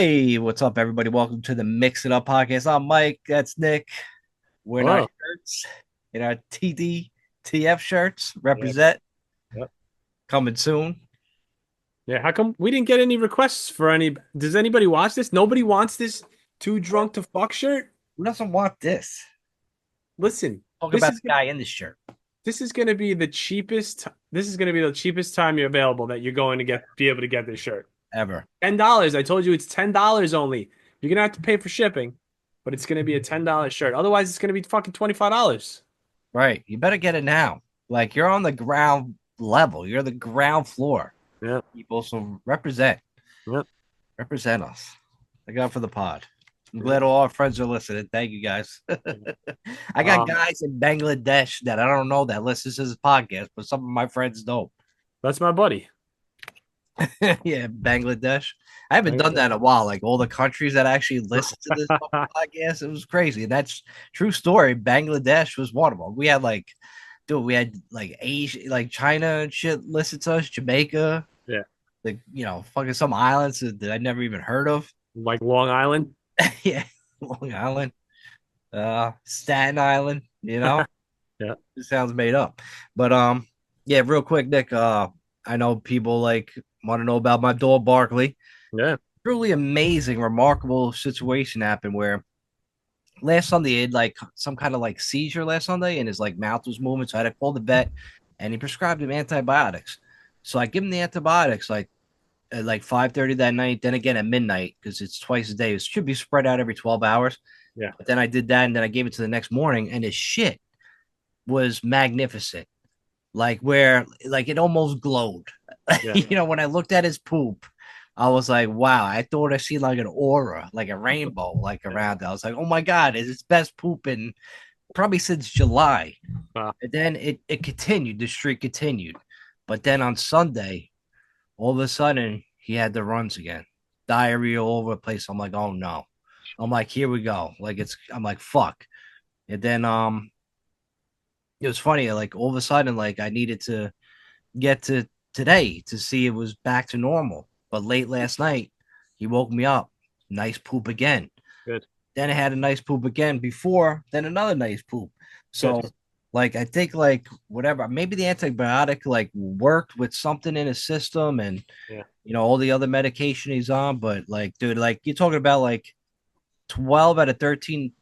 Hey, what's up, everybody? Welcome to the Mix It Up podcast. I'm Mike. That's Nick. We're in our Oh, shirts, in our TDTF shirts. yeah, Represent yeah. coming soon. Yeah, how come we didn't get any requests for any? Does anybody watch this? Nobody wants this too drunk to fuck shirt? Who doesn't want this? Listen, Talk this about is the guy in the shirt this is going to be the cheapest. This is going to be the cheapest time you're available that you're going to be able to get this shirt. ever. $10. I told you it's $10 only. You're gonna have to pay for shipping, but it's gonna be a $10 shirt. Otherwise, it's gonna be fucking $25. Right. You better get it now. Like you're on the ground level. You're the ground floor. Yeah, People, so represent. yeah, Represent us. Thank God for the pod. I'm yeah. glad all our friends are listening. Thank you guys. I got Um, guys in Bangladesh that I don't know that listens to this podcast, but some of my friends don't. that's my buddy. Yeah, Bangladesh. I haven't done Bangladesh. that in a while. Like all the countries that actually listen to this fucking podcast, it was crazy. And that's true story. Bangladesh was one of them. We had like, dude, we had like Asia, like China and shit listen to us, Jamaica, Yeah, like fucking some islands that I never even heard of. like Long Island. Yeah, Long Island, Staten Island. Yeah, It sounds made up. But yeah, real quick, Nick. I know people like want to know about my dog Barkley. yeah. Truly amazing, remarkable situation happened where last Sunday he had like some kind of like seizure last Sunday and his like mouth was moving. So I had to call the vet and he prescribed him antibiotics. So I give him the antibiotics like at like 5:30 that night, then again at midnight, because it's twice a day. It should be spread out every 12 hours. Yeah. But then I did that and then I gave it to the next morning, and his shit was magnificent. Like where like it almost glowed. Yeah. When I looked at his poop, I was like, wow, I thought I see like an aura, like a rainbow, like Yeah. around it. I was like, oh my God, it's his best poop in probably since July. Uh, And then it continued, the streak continued. But then on Sunday, all of a sudden he had the runs again. Diarrhea all over the place. I'm like, oh no. I'm like, here we go. I'm like, fuck. And then it was funny, like all of a sudden, like I needed to get to today to see it was back to normal. But late last night, he woke me up. Nice poop again. good. Then I had a nice poop again before, then another nice poop. Good. So, like, I think, like, whatever, maybe the antibiotic, like, worked with something in his system and, Yeah. all the other medication he's on. But, like, dude, like, you're talking about, like, 12 out of 13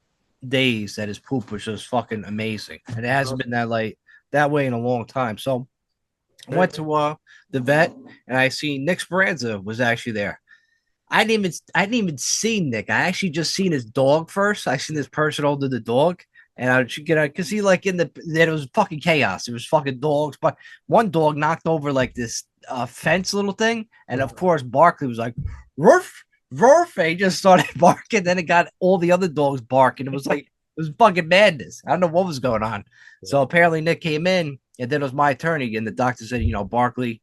days that his poop was just fucking amazing. And it hasn't been that way in a long time. So, I Yeah. went to the vet and I see Nick Speranza was actually there. I didn't even see Nick. I actually just seen his dog first. I seen this person holding the dog, and I should get because he like in the then it was fucking chaos. It was fucking dogs, but one dog knocked over like this fence little thing, and of course Barkley was like, "Roof, roof!" And he just started barking. Then it got all the other dogs barking. It was like it was fucking madness. I don't know what was going on. Yeah. So apparently Nick came in, and then it was my turn again. The doctor said, Barkley,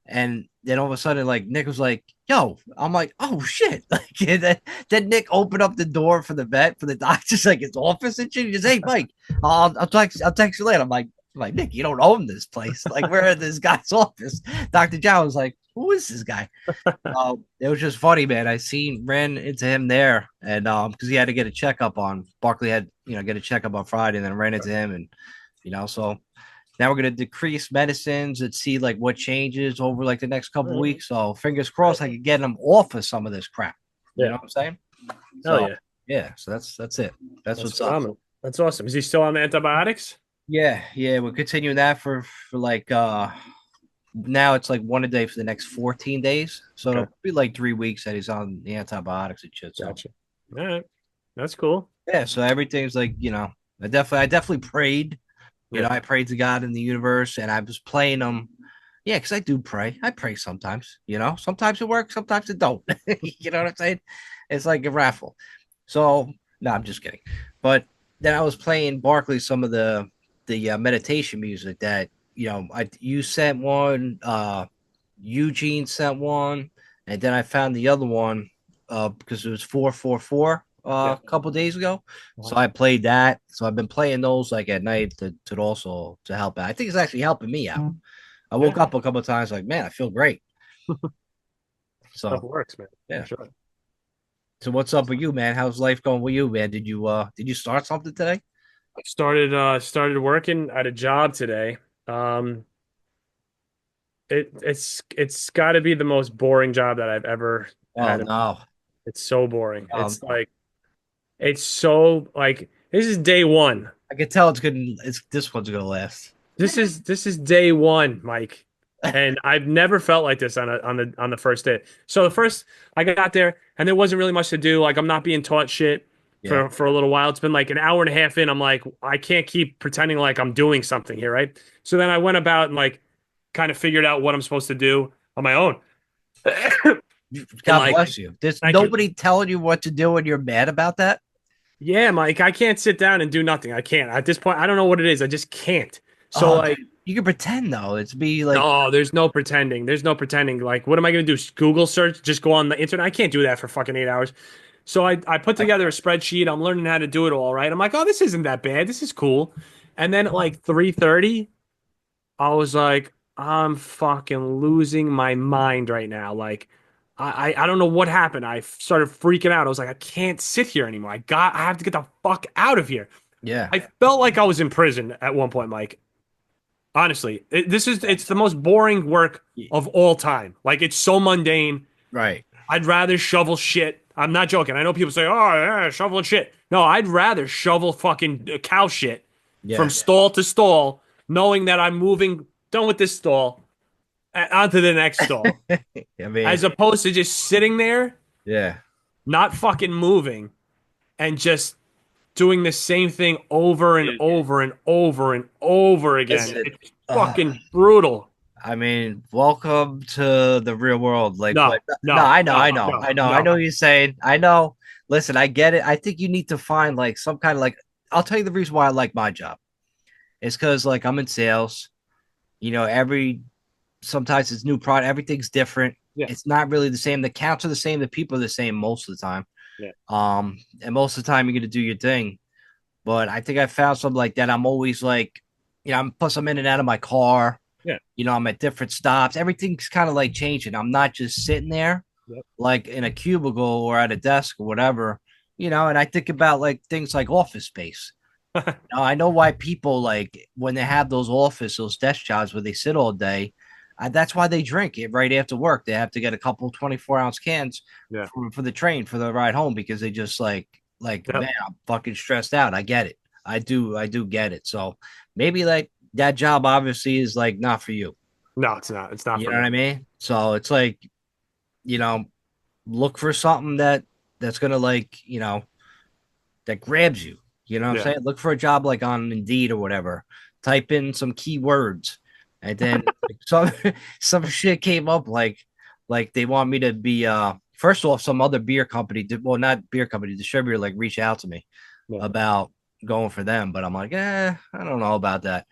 and then all of a sudden, like Nick was like, "Yo," I'm like, "Oh shit!" Like then Nick opened up the door for the vet for the doctor's like his office and shit. He goes, "Hey, Mike, I'll text you later." I'm like, Nick, you don't own this place. Like, we're at this guy's office. Dr. John was like, "Who is this guy?" It was just funny, man. Ran into him there, and because he had to get a checkup on Barkley had get a checkup on Friday, and then ran into him, and so now we're gonna decrease medicines and see like what changes over like the next All couple of right. weeks. So fingers crossed I could get him off of some of this crap. You Yeah. know what I'm saying? Hell So yeah. yeah, so that's it. That's That's what's up. phenomenal. That's awesome. Is he still on the antibiotics? Yeah, yeah, we're continuing that for like now it's like one a day for the next 14 days. So Okay. it'll be like 3 weeks that he's on the antibiotics and shit. So Gotcha. All right. That's cool. yeah, so everything's like, I definitely prayed. Yeah. I prayed to God in the universe and I was playing them. Yeah, because I do pray. I pray sometimes, Sometimes it works, sometimes it don't. You know what I'm saying? It's like a raffle. So no, I'm just kidding. But then I was playing Barkley some of the meditation music that you sent one, Eugene sent one, and then I found the other one because it was 444 Yeah. a couple days ago. So Uh-huh. I played that. So I've been playing those like at night to also to help out. I think it's actually helping me out. I Yeah. woke up a couple of times like, man, I feel great. Stuff So works, man. For yeah, sure. So what's up with you, man? How's life going with you, man? Did you start something today? Started working at a job today. Um, it's got to be the most boring job that I've ever Oh had. no. It's so boring. Oh no. It's so like this is day one. I can tell it's good. It's this one's gonna last. This is day one, Mike. And I've never felt like this on the first day. So the first I got there and there wasn't really much to do. Like I'm not being taught shit Yeah. for a little while. It's been like an hour and a half in. I'm like, I can't keep pretending like I'm doing something here, right? So then I went about and like kind of figured out what I'm supposed to do on my own. And God like bless you. There's thank you. nobody telling you what to do, and you're mad about that. Yeah, Mike, I can't sit down and do nothing. I can't. At this point, I don't know what it is. I just can't. So Oh, like dude, you can pretend though. It's be like, no, there's no pretending. There's no pretending. Like, what am I going to do? Google search? Just go on the internet? I can't do that for fucking 8 hours. So I put together a spreadsheet. I'm learning how to do it all, right? I'm like, oh, this isn't that bad. This is cool. And then at like 3:30, I was like, I'm fucking losing my mind right now. Like, I don't know what happened. I started freaking out. I was like, I can't sit here anymore. I have to get the fuck out of here. yeah, I felt like I was in prison at one point, Mike. Honestly, it's the most boring work of all time. Like it's so mundane. right. I'd rather shovel shit. I'm not joking. I know people say, "Oh, yeah, shoveling shit." No, I'd rather shovel fucking cow shit from Yeah. stall to stall, knowing that I'm moving done with this stall onto the next stall, I mean, as opposed to just sitting there, yeah. not fucking moving, and just doing the same thing over and over and over and over again. Listen, It's uh, fucking brutal. I mean, welcome to the real world. Like, but No, no, no, no, no, I know no. what you're saying. I know. Listen, I get it. I think you need to find like some kind of like. I'll tell you the reason why I like my job. It's because like I'm in sales. Every sometimes it's new product. Everything's different. Yeah, It's not really the same. The counts are the same. The people are the same most of the time. yeah. And most of the time you're gonna do your thing. But I think I found something like that. I'm always like, I'm plus I'm in and out of my car. Yeah. I'm at different stops. Everything's kind of like changing. I'm not just sitting there Yep. like in a cubicle or at a desk or whatever. And I think about like things like office space. I know why people like when they have those desk jobs where they sit all day. That's why they drink it right after work. They have to get a couple 24-ounce cans Yeah. for the train for the ride home because they just like Yep. man, I'm fucking stressed out. I get it. I do get it. So maybe like that job obviously is like not for you. No, it's not. It's not You for know what me. I mean? So it's like, you know, look for something that's gonna like, that grabs you. You know what I'm Yeah. saying? Look for a job like on Indeed or whatever. Type in some keywords, and then like, some some shit came up like they want me to be first off some other beer company well not beer company distributor like reach out to me Yeah. about going for them, but I'm like I don't know about that.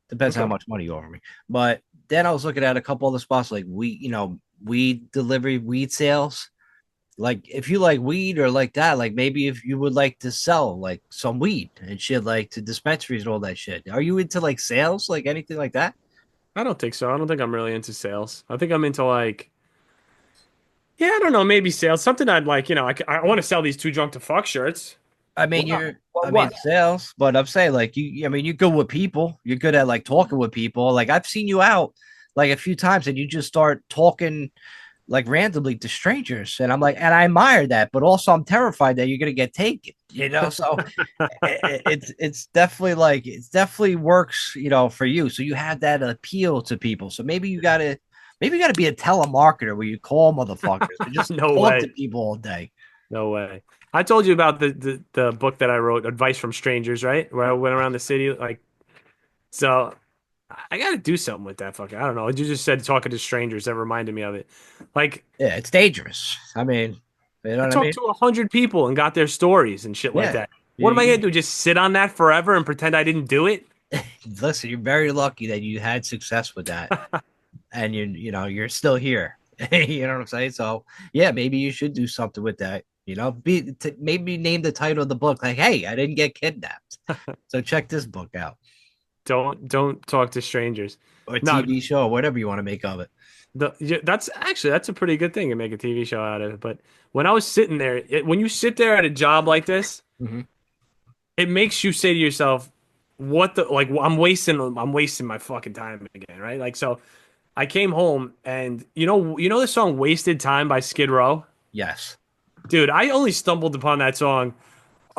Depends how Okay. much money you offer me. But then I was looking at a couple other spots like weed delivery, weed sales, like if you like weed or like that, like maybe if you would like to sell like some weed and shit like to dispensaries and all that shit. Are you into like sales, like anything like that? I don't think so. I don't think I'm really into sales. I think I'm into like, yeah, I don't know, maybe sales. Something I'd like, I want to sell these too drunk to fuck shirts. I mean, What? I mean, What? sales, but I'm saying like I mean, you're good with people. You're good at like talking with people. Like I've seen you out like a few times and you just start talking like randomly to strangers. And I'm like, and I admire that, but also I'm terrified that you're going to get taken. So it's definitely like it definitely works for you, so you have that appeal to people, so maybe you got to be a telemarketer where you call motherfuckers and just No talk to way. people all day. No way. I told you about the book that I wrote, Advice from Strangers, right? Where I went around the city, like, so I got to do something with that fucking. I don't know. You just said talking to strangers. That reminded me of it. Like, Yeah, it's dangerous. I mean, you know I what I talked mean? to 100 people and got their stories and shit like Yeah, that. you, What am I gonna you do? Just sit on that forever and pretend I didn't do it? listen, you're very lucky that you had success with that, and you're still here. You know what I'm saying? So yeah, maybe you should do something with that. Maybe name the title of the book like, "Hey, I didn't get kidnapped." So check this book out. Don't talk to strangers. or a No, TV show or whatever you want to make of it. that's a pretty good thing to make a TV show out of it. But when I was sitting there, when you sit there at a job like this, Hmm. it makes you say to yourself, "What the like? I'm wasting my fucking time again, right?" Like so, I came home and you know the song "Wasted Time" by Skid Row, Yes. dude. I only stumbled upon that song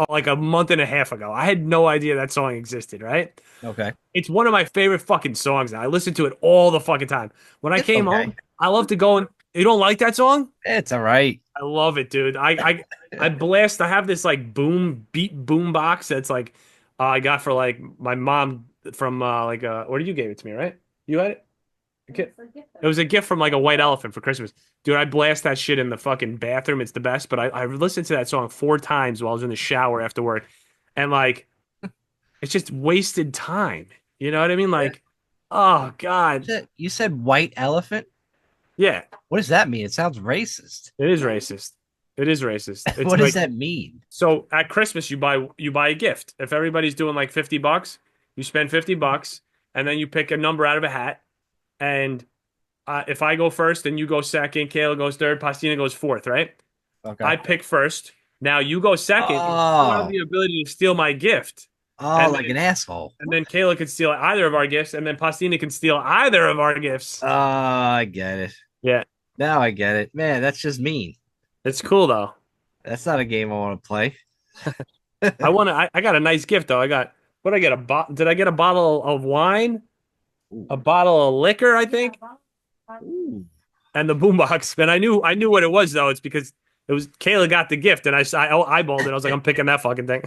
like a month and a half ago. I had no idea that song existed, right? Okay. It's one of my favorite fucking songs now. I listen to it all the fucking time. When I It's came okay. home, I love to go and you don't like that song? It's all right. I love it, dude. I blast. I have this like boom box that's like I got for like my mom from or you gave it to me, right? You had it? Okay. It was a gift from like a white elephant for Christmas. Dude, I blast that shit in the fucking bathroom. It's the best. But I listened to that song 4 times while I was in the shower after work. And like it's just wasted time. You know what I mean? Yeah. Like, oh God. You said white elephant? Yeah, What does that mean? It sounds racist. it is racist. It is racist. It's What does like that mean? so at Christmas you buy a gift. If everybody's doing like $50, you spend $50 and then you pick a number out of a hat. And if I go first and you go second, Kayla goes third, Pastina goes fourth, right? Okay. I pick first. Now you go second. You still have Oh, the ability to steal my gift. oh, And like an asshole. then Kayla could steal either of our gifts, and then Pastina can steal either of our gifts. Oh, I get it. Yeah, Now I get it. Man, that's just mean. it's cool though. That's not a game I want to play. I got a nice gift though. What did I get? Did I get a bottle of wine? Ooh. A bottle of liquor, I think, Ooh. and the boombox. And I knew what it was though. It's because it was Kayla got the gift, and I eyeballed it. I was like, I'm picking that fucking thing.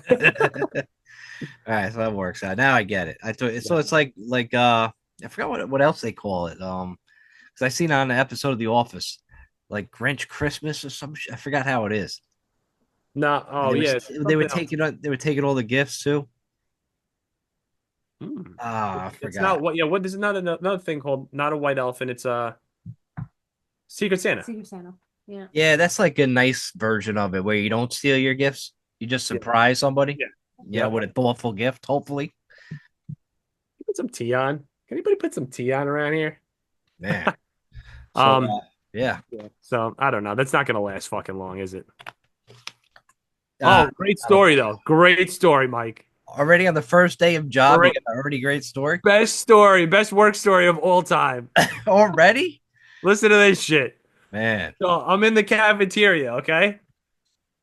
All right, so that works out. Now I get it. I thought so. It's like I forgot what else they call it. Because I seen on an episode of The Office, like Grinch Christmas or some. I forgot how it is. No, And oh yeah, they were something else. taking all the gifts too. Hmm. Ah, I It's forgot. not what. Yeah, what is another thing called? Not a white elephant. It's a Secret Santa. Secret Santa. Yeah. Yeah, that's like a nice version of it where you don't steal your gifts. You just Yeah, surprise somebody. yeah, Yeah, yeah. with a thoughtful gift, hopefully. Put some tea on. Can anybody put some tea on around here? Man. So Um, yeah. yeah. So I don't know. That's not gonna last fucking long, is it? Uh, Oh, great I don't- story though. Great story, Mike. already on the first day of job, you Great, got an already great story. best story, best work story of all time. Already? Listen to this shit. Man. So I'm in the cafeteria, okay?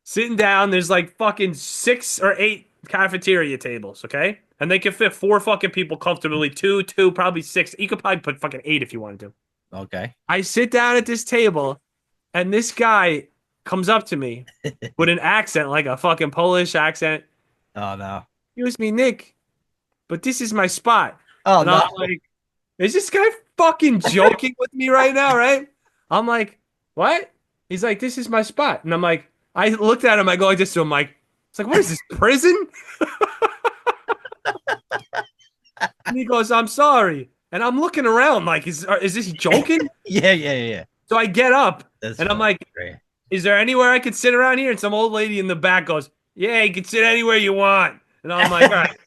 Sitting down, there's like fucking 6 or 8 cafeteria tables, okay? And they can fit 4 fucking people comfortably. Two, probably 6. You could probably put fucking 8 if you wanted to. Okay. I sit down at this table, and this guy comes up to me with an accent, like a fucking Polish accent. Oh no. Excuse me, Nick, but this is my spot. Oh And I'm no. like, is this guy fucking joking with me right now, right? I'm like, what? He's like, this is my spot. And I'm like, I looked at him, I go like this to him, like, it's like, what is this, prison? And he goes, I'm sorry. And I'm looking around like, is this joking? Yeah. So I get up That's and I'm fucking like, great. is there anywhere I could sit around here? And some old lady in the back goes, yeah, you can sit anywhere you want. And I'm like, all right.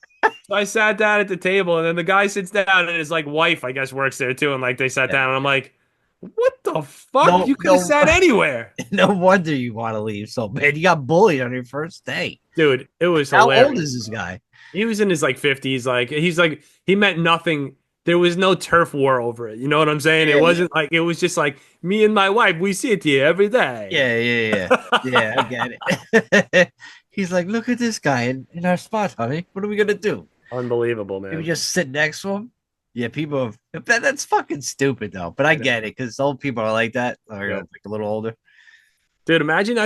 So I sat down at the table, and then the guy sits down, and his like wife, I guess, works there too. And like they sat Yeah. down, and I'm like, what the fuck? No, You could have no, sat anywhere. no wonder you want to leave so bad. You got bullied on your first day. Dude, it was How hilarious. old is this guy? He was in his like 50s. He meant nothing. There was no turf war over it. You know what I'm saying? Yeah, It wasn't like, it was just like me and my wife, we sit here every day. Yeah, I get it. He's like, look at this guy in our spot, honey. What are we gonna do? Unbelievable, Maybe man. just sit next to him? Yeah, that's fucking stupid though. But I get it because old people are like that. Or Yeah. like a little older. Dude, imagine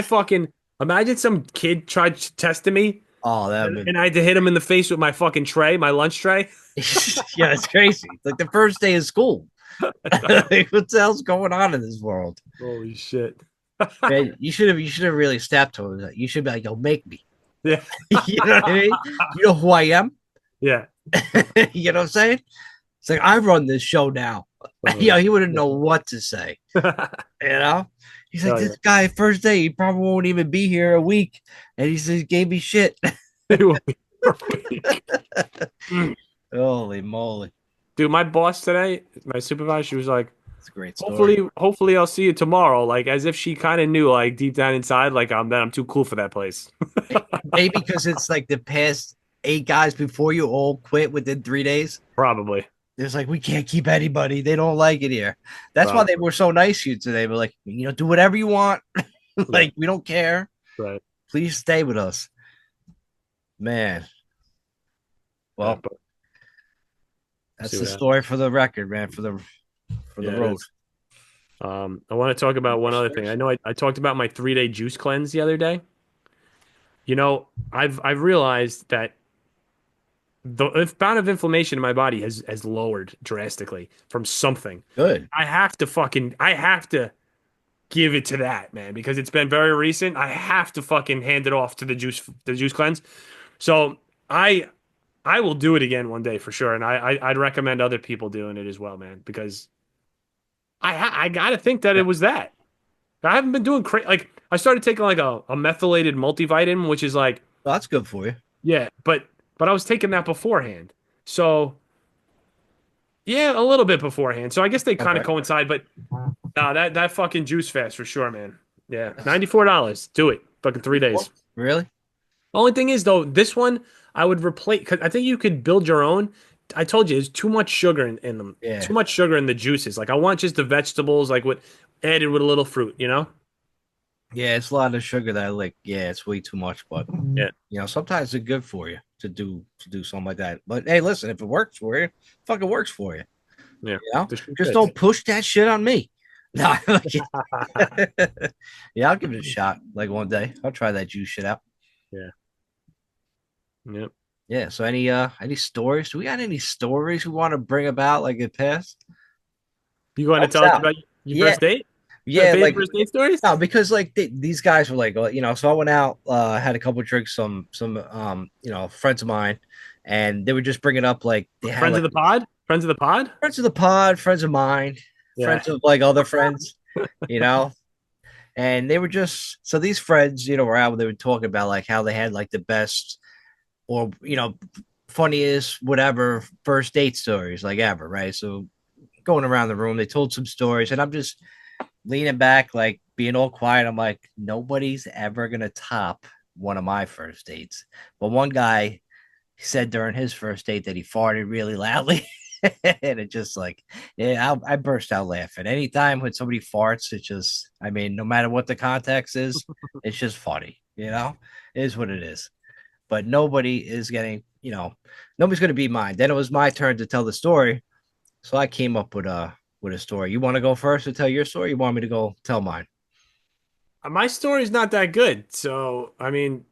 some kid tried testing me Oh, that would and I had to hit him in the face with my fucking tray, my lunch tray. yeah, it's crazy. It's like the first day of school. Like, what the hell's going on in this world? Holy shit. Man, you should have really stepped to him. You should be like, yo, make me. Yeah. You know what I mean? You know who I am? Yeah. You know what I'm saying? It's like I run this show now. Yeah, he wouldn't know what to say. You know? He's like, Oh, this guy, first day, he probably won't even be here a week. And he says, gave me shit. yeah. Holy moly. Dude, my boss today, my supervisor, she was like, It's a great story. hopefully I'll see you tomorrow. Like as if she kind of knew, like deep down inside, like I'm too cool for that place. Maybe because it's like the past 8 guys before you all quit within 3 days. Probably, It's like we can't keep anybody. They don't like it here. That's why they probably. were so nice to you today. We're like, do whatever you want. Yeah, Like we don't care. right. Please stay with us, man. Yeah, Well, but we'll see that's the what story happens. for the record, man. For the Yeah, it road. is. I want to talk about one other thing. I know I talked about my 3 day juice cleanse the other day. I've realized that the amount of inflammation in my body has lowered drastically from something. Good. I have to give it to that, man, because it's been very recent. I have to fucking hand it off to the juice cleanse. So I I will do it again one day for sure, and I'd recommend other people doing it as well, man, because I gotta think that Yeah. it was that. I haven't been doing crazy. Like I started taking like a methylated multivitamin, which is like Well, that's good for you. yeah, but I was taking that beforehand. So yeah, a little bit beforehand. So I guess they kind of Okay. coincide, but nah, that fucking juice fast for sure, man. Yeah, $94. Do it. Fucking 3 days. Really? Only thing is though, this one I would replace because I think you could build your own. I told you there's too much sugar in them. Yeah. Too much sugar in the juices. Like I want just the vegetables, like what added with a little fruit, you know? Yeah, it's a lot of sugar that I like. Yeah, it's way too much, but Yeah. sometimes it's good for you to do something like that. But hey, listen, if it works for you, fucking works for you. Yeah. The shoe Just fits. don't push that shit on me. No, yeah, I'll give it a shot. Like one day, I'll try that juice shit out. Yeah. Yeah. Yeah. So any stories? Do we got any stories we want to bring about like it past? You going to Helps tell us out. about your Yeah, first date? You got yeah. favorite Like first date stories? no, because like these guys were like, so I went out, had a couple of drinks, some friends of mine, and they were just bringing up like they had Friends of like the pod? Friends of the pod? friends of the pod, friends of mine, Yeah. friends of like other friends, you know, and they were just so these friends, were out. They were talking about like how they had like the best or funniest whatever first date stories like ever, right? So going around the room, they told some stories, and I'm just leaning back, like being all quiet. I'm like, nobody's ever gonna top one of my first dates. But one guy said during his first date that he farted really loudly. And it just like, yeah, I burst out laughing. Anytime when somebody farts, it just, I mean, no matter what the context is, it's just funny, it is what it is. But nobody is getting, nobody's going to be mine. Then it was my turn to tell the story. So I came up with a story. You want to go first to tell your story? You want me to go tell mine? My story's not that good. So, I mean,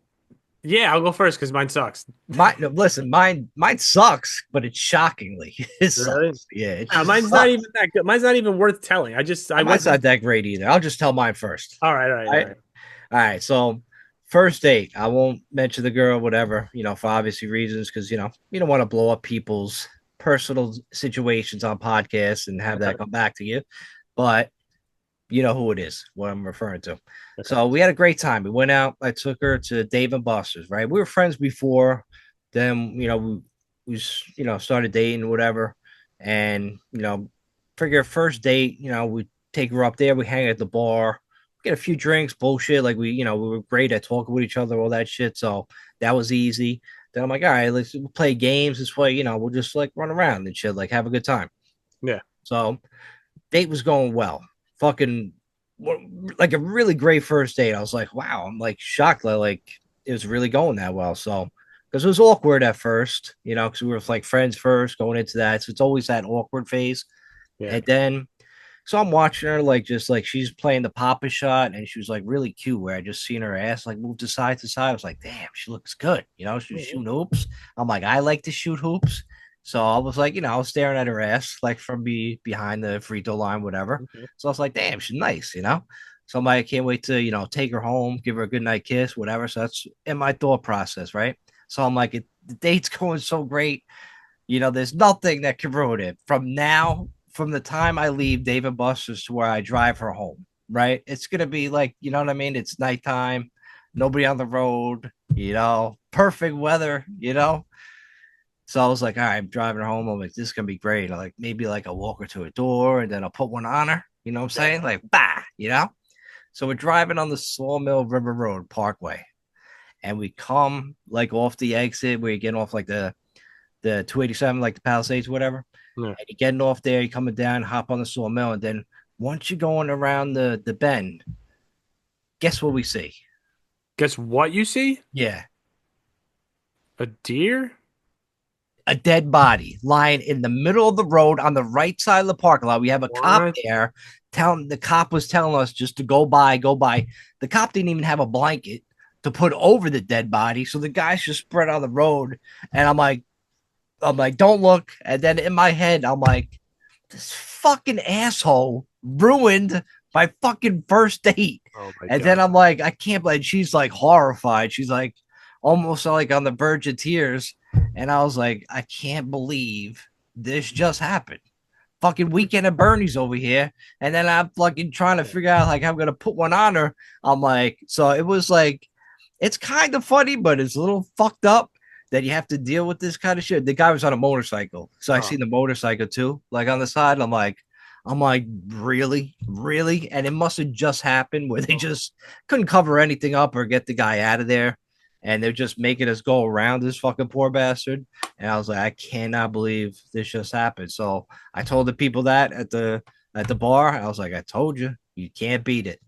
yeah, I'll go first because mine sucks. No, listen, mine sucks, but it's shockingly it Really? sucks. Yeah, it just Mine's not sucks. even that good. Mine's not even worth telling. I Mine's went to, not that great either. I'll just tell mine first. all right, all right, All all right, right. all right. So first date, I won't mention the girl, whatever, for obviously reasons, because you don't want to blow up people's personal situations on podcasts and have that Okay. come back to you. But you know who it is, what I'm referring to. Okay. So we had a great time. We went out. I took her to Dave and Buster's, right? We were friends before. Then, we started dating or whatever. And, figure first date, we take her up there. We hang at the bar, get a few drinks, bullshit. Like we were great at talking with each other, all that shit. So that was easy. Then I'm like, all right, let's play games this way. We'll just like run around and shit, like have a good time. Yeah. So date was going well. Fucking like a really great first date. I was like, wow, I'm like shocked that like it was really going that well. So because it was awkward at first, because we were like friends first going into that. So it's always that awkward phase. Yeah. And then so I'm watching her like just like she's playing the Papa shot and she was like really cute where I just seen her ass like move to side to side. I was like, damn, she looks good. She was shooting hoops. I'm like, I like to shoot hoops. So I was like, I was staring at her ass like from behind the free throw line, whatever. Okay. So I was like, damn, she's nice. So I'm like, I can't wait to, take her home, give her a good night kiss, whatever. So that's in my thought process, right? So I'm like, the date's going so great. There's nothing that can ruin it from the time I leave Dave and Buster's to where I drive her home, right? It's going to be like, you know what I mean? It's nighttime, nobody on the road, perfect weather. So I was like, all right, I'm driving her home. I'm like, this is gonna be great. I like maybe like I'll walk her to a door and then I'll put one on her. You know what I'm Yeah. saying? Like, bah, you know? So we're driving on the Sawmill River Road Parkway, and we come like off the exit where you get off like the 287, like the Palisades, whatever. Yeah. And you're getting off there, you're coming down, hop on the Sawmill, and then once you're going around the bend, guess what we see? Guess what you see? Yeah, A deer? a dead body lying in the middle of the road on the right side of the parking lot. We have a cop What? there. Telling the cop was telling us just to go by, go by. The cop didn't even have a blanket to put over the dead body, so the guys just spread on the road. And I'm like, don't look. And then in my head, I'm like, this fucking asshole ruined my fucking first date. Oh my And then God. I'm like, I can't believe. She's like horrified. She's like almost like on the verge of tears. And I was like, I can't believe this just happened. Fucking Weekend at Bernie's over here. And then I'm fucking trying to figure out like how I'm gonna put one on her. I'm like, so it was like, it's kind of funny, but it's a little fucked up that you have to deal with this kind of shit. The guy was on a motorcycle, so I Oh, seen the motorcycle too, like on the side. I'm like, really, really, and it must have just happened where they just couldn't cover anything up or get the guy out of there, and they're just making us go around this fucking poor bastard. And I was like, I cannot believe this just happened. So I told the people that at the bar, I was like, I told you, you can't beat it.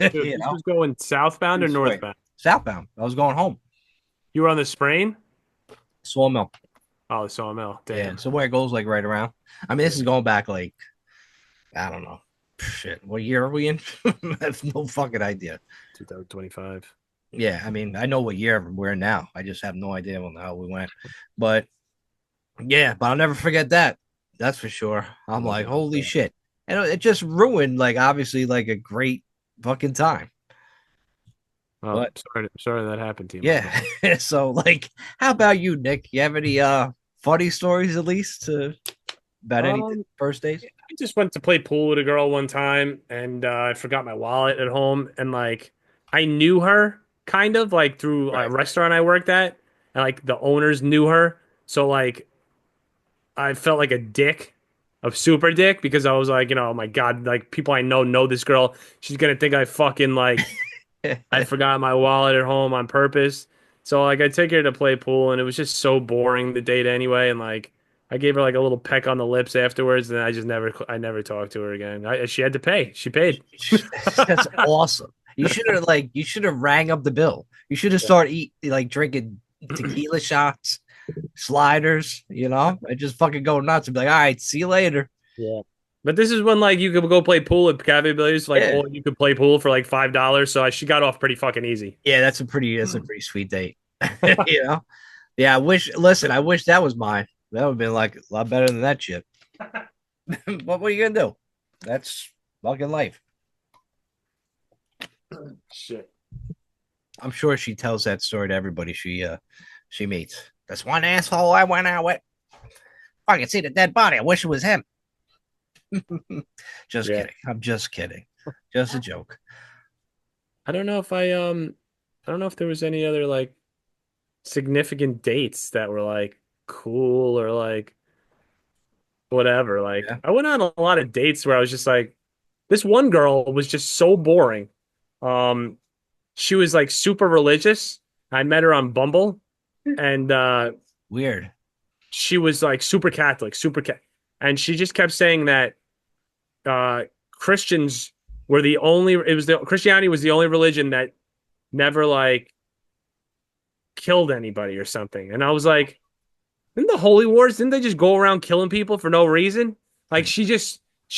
dude, You this know, was going southbound true or story. northbound? Southbound. I was going home. You were on the sprain? Sawmill. Oh, the sawmill. Yeah. Damn. So where it goes like right around. I mean, this is going back like, I don't know. Shit. What year are we in? I have no fucking idea. 2025. Yeah. I mean, I know what year we're in now. I just have no idea when the hell we went. But yeah, but I'll never forget that. That's for sure. I'm like, holy shit. And it just ruined, like, obviously, like a great fucking time. Oh, But sorry that happened to you, my yeah. friend. So, like, how about you, Nick? You have any funny stories at least about anything Um, first days? I just went to play pool with a girl one time and I forgot my wallet at home and like I knew her kind of like through a Right. restaurant I worked at and like the owners knew her. So like I felt like a dick, a super dick because I was like, oh my God, like people I know this girl. She's gonna think I fucking like I forgot my wallet at home on purpose. So like I take her to play pool and it was just so boring the date anyway and like I gave her like a little peck on the lips afterwards and I never talked to her again. She had to pay. She paid. That's awesome. You should have rang up the bill. You should have started like drinking tequila shots, sliders, and just fucking go nuts and be like, all right, see you later. Yeah. But this is when like you could go play pool at Cafe Billiards, like Yeah. all you could play pool for like $5. So she got off pretty fucking easy. Yeah, that's a pretty sweet date. you know? Yeah, I wish that was mine. That would have been like a lot better than that shit. But what are you gonna do? That's fucking life. Shit. I'm sure she tells that story to everybody she meets. That's one asshole I went out with. I can see the dead body. I wish it was him. Just Yeah. kidding. I'm just kidding. Just a joke. I don't know if I don't know if there was any other like significant dates that were like cool or like whatever. Like Yeah. I went on a lot of dates where I was just like, this one girl was just so boring. Um, she was like super religious. I met her on Bumble, and Weird. she was like super Catholic, and she just kept saying that Christians were the only. It was the Christianity was the only religion that never like killed anybody or something. And I was like, didn't the Holy Wars, didn't they just go around killing people for no reason? Like she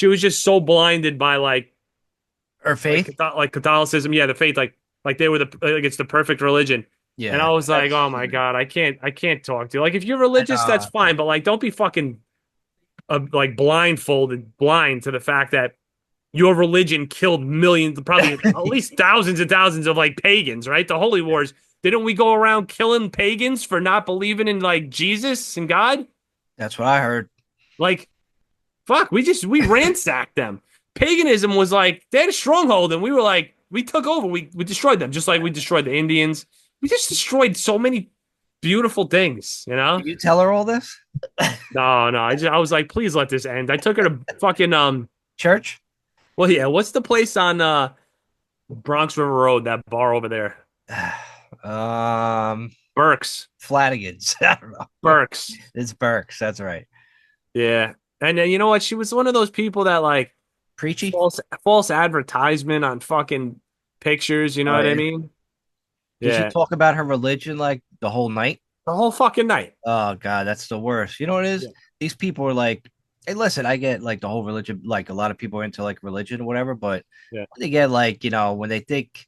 was just so blinded by Or faith? like Catholicism, yeah, the faith, like they were like it's the perfect religion. And I Yeah. was like, oh That's my God, I can't talk to you. Like if you're I religious, that's know. fine, but like don't be fucking like blindfolded, blind to the fact that your religion killed millions, probably at least thousands and thousands of like pagans, right? The Holy Wars. Didn't we go around killing pagans for not believing in like Jesus and God? That's what I heard. Like, fuck, we ransacked them. Paganism was like they had a stronghold, and we were like we took over. We destroyed them, just like we destroyed the Indians. We just destroyed so many beautiful things, you know? Did you tell her all this? No, no. I was like, please let this end. I took her to fucking Church? well, yeah, what's the place on Bronx River Road, that bar over there? um, Burke's. Flanagan's. I don't know. Burke's. It's Burks. That's right. Yeah. And then you know what? She was one of those people that like Preachy? false advertisement on fucking pictures, you know Oh, what I yeah. mean? Did she Yeah. talk about her religion like the whole night? The whole fucking night. Oh God, that's the worst. You know what it is? Yeah. These people are like, hey, listen, I get like the whole religion, like a lot of people are into like religion or whatever, but Yeah. they get like, when they think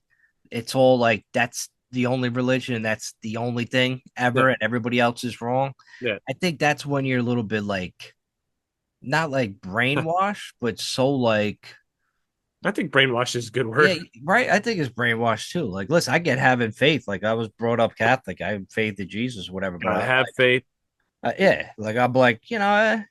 it's all like that's the only religion and that's the only thing Yeah. ever and everybody else is wrong. Yeah. I think that's when you're a little bit like not like brainwashed, but so like I think brainwash is a good yeah, word. right. I think it's brainwashed too. Like, listen, I get having faith. Like, I was brought up Catholic. I have faith in Jesus, whatever. But Gotta I'm have faith. like, yeah, like I'm like, I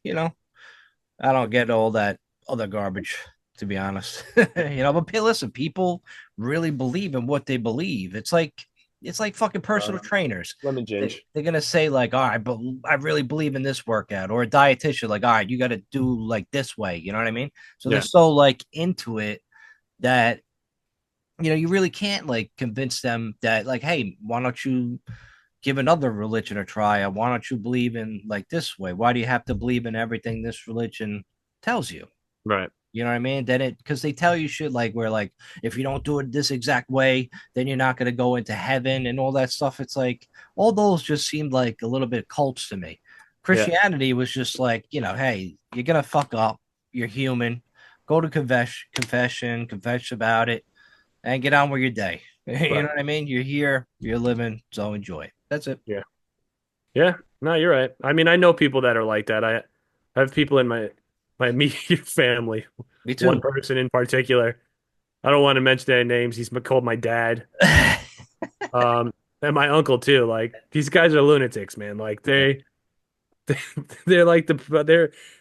don't get all that other garbage, to be honest. But listen, people really believe in what they believe. It's like fucking personal trainers. Lemon ginge. They're gonna say like, all right, but I really believe in this workout, or a dietitian, like, all right, you got to do like this way. You know what I mean? So they're Yeah. so like into it that you really can't like convince them that like, hey, why don't you give another religion a try? Or why don't you believe in like this way? Why do you have to believe in everything this religion tells you? Right. You know what I mean? Then it because they tell you shit like where like if you don't do it this exact way, then you're not gonna go into heaven and all that stuff. It's like all those just seemed like a little bit cults to me. Yeah. Christianity was just like, hey, you're gonna fuck up. You're human. Go to confess about it, and get on with your day. You Right. know what I mean? You're here, you're living, so enjoy. That's it. Yeah. Yeah. No, you're right. I mean, I know people that are like that. I have people in my immediate family. Me One too. person in particular. I don't want to mention their names. He's called my dad. Um, and my uncle too. Like these guys are lunatics, man. Like Yeah. they they're like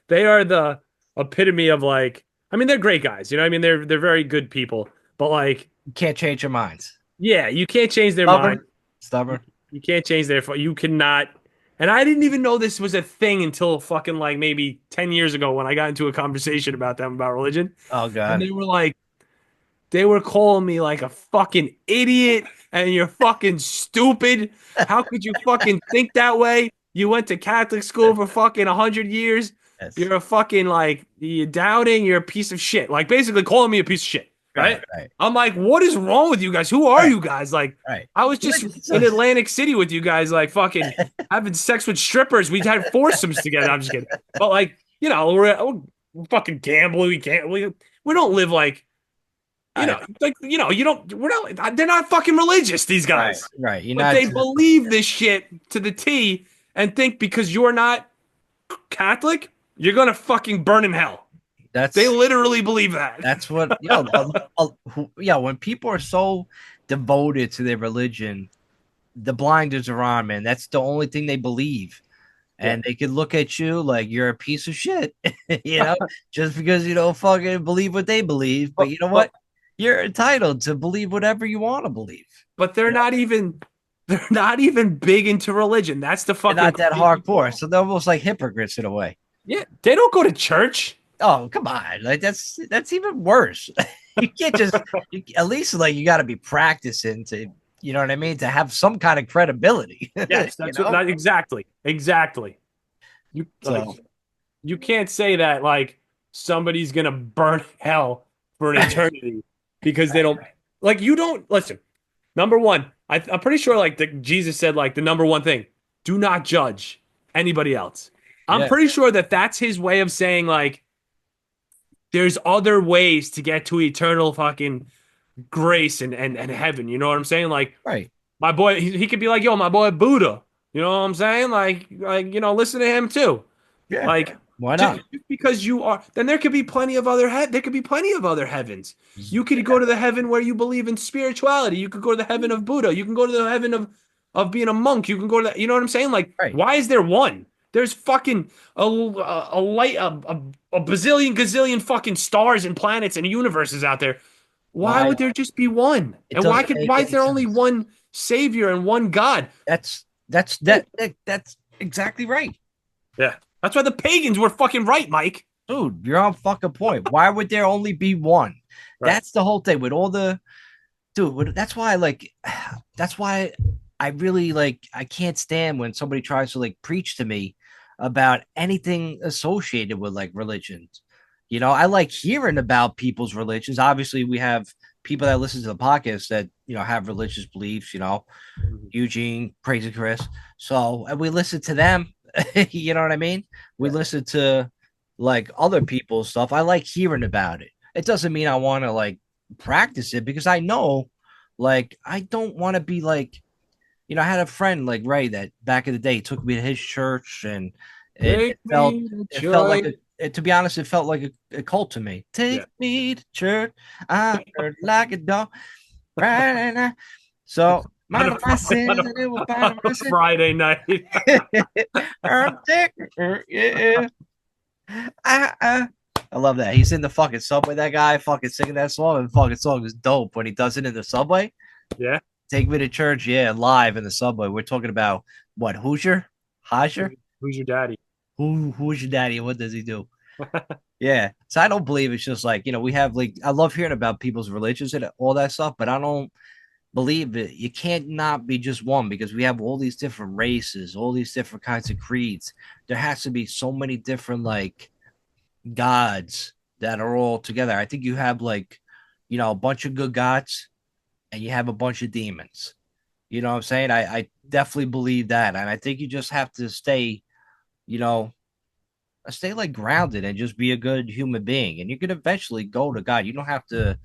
they are the epitome of like. I mean, they're great guys. You know, what I mean, they're very good people. But like, You can't change your minds. yeah, you can't change their mind. Stubborn, stubborn. You can't change their. You cannot. And I didn't even know this was a thing until fucking like maybe 10 years ago when I got into a conversation about them about religion. Oh And God. they were calling me like a fucking idiot and you're fucking stupid. How could you fucking think that way? You went to Catholic school for fucking 100 years. Yes. You're a fucking like, you're doubting, you're a piece of shit. Like basically calling me a piece of shit, Right, right? right, I'm like, what is wrong with you guys? Who are right, you guys? Like, right. I was just So- in Atlantic City with you guys, like fucking having sex with strippers. We had foursomes together. I'm just kidding. But like, we're fucking gambling. We don't live like, right, you don't, we're not, they're not fucking religious, these right, guys. right. You're But not they just believe this shit to the T and think because you're not Catholic, you're going to fucking burn in hell. They that's literally believe that. that's what when people are so devoted to their religion, the blinders are on, man. That's the only thing they believe. Yeah. And they could look at you like you're a piece of shit, you know, just because you don't fucking believe what they believe. But But, you know but, what? You're entitled to believe whatever you want to believe. but You know, they're not even big into religion. That's the they're fucking not that crazy hardcore. part. So they're almost like hypocrites in a way. Yeah. They don't go to church. Oh, come on. Like that's even worse. You can't just at least like you got to be practicing to, you know what I mean, to have some kind of credibility. Yes, you that's what know? that exactly. Exactly. You like So you can't say that like somebody's gonna burn hell for an eternity because they don't like you don't listen. Number one, I'm pretty sure like Jesus said like the number one thing: do not judge anybody else. I'm yeah, pretty sure that that's his way of saying like there's other ways to get to eternal fucking grace and heaven. You know what I'm saying? Like right. my boy, he could be like, yo, my boy Buddha. You know what I'm saying? Listen to him too. Yeah. Like Why just not? because you are, then there could be plenty of other there could be plenty of other heavens. You could go to the heaven where you believe in spirituality. You could go to the heaven of Buddha. You can go to the heaven of being a monk. You can go to that. You know what I'm saying? Like, Right. why is there one? There's fucking a bazillion gazillion fucking stars and planets and universes out there. Why Why would there just be one? it And doesn't make why is any there only sense. one savior and one God? That's That's exactly right. Yeah. That's why the pagans were fucking right, Mike. Dude, you're on fucking point. Why would there only be one? Right. That's the whole thing with all the dude. That's why like that's why I really like I can't stand when somebody tries to like preach to me about anything associated with like religions. I like hearing about people's religions. Obviously, we have people that listen to the podcast that have religious beliefs. Mhm. Eugene, Crazy Chris. So and we listen to them. You know what I mean? We Yeah. listen to like other people's stuff. I like hearing about it. It doesn't mean I want to like practice it because I know like I don't want to be like I had a friend like Ray that back in the day took me to his church and it, Take it felt me to it felt like church. to be honest, it felt like a cult to me. Yeah. Take me to church. I heard like a dog. Friday night. So On mind a my Friday, sins and it will on find a mercy. Friday night. I'm taking her, yeah. I love that. He's in the fucking subway, that guy fucking singing that song, and the fucking song is dope when he does it in the subway. Yeah. Take me to church, yeah, live in the subway. We're talking about what, Hoosier? Hodger? Who's your daddy? Who's your daddy and what does he do? Yeah. So I don't believe it's just like, we have like I love hearing about people's religions and all that stuff, but I don't believe it. You can't not be just one because we have all these different races, all these different kinds of creeds. There has to be so many different like gods that are all together. I think you have like, a bunch of good gods and you have a bunch of demons. You know what I'm saying? I definitely believe that. And I think you just have to you know, stay like grounded and just be a good human being. And you can eventually go to God. You don't have to,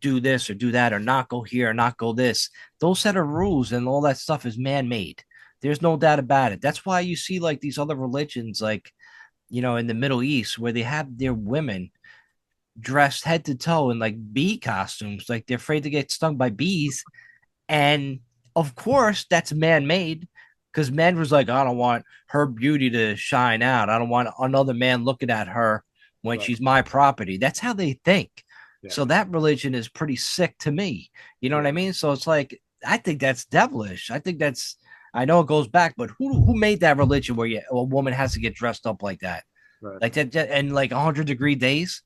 do this or do that or not go here or not go this. Those set of rules and all that stuff is man made. There's no doubt about it. That's why you see like these other religions, like, in the Middle East, where they have their women dressed head to toe in like bee costumes, like they're afraid to get stung by bees. And of course, that's man made because man was like, I don't want her beauty to shine out. I don't want another man looking at her when Right. she's my property. That's how they think. Yeah. So that religion is pretty sick to me. You know what Yeah. I mean? So it's like, I think that's devilish. I know it goes back, but who made that religion where a woman has to get dressed up like that? Right. Like that, and like 100-degree days?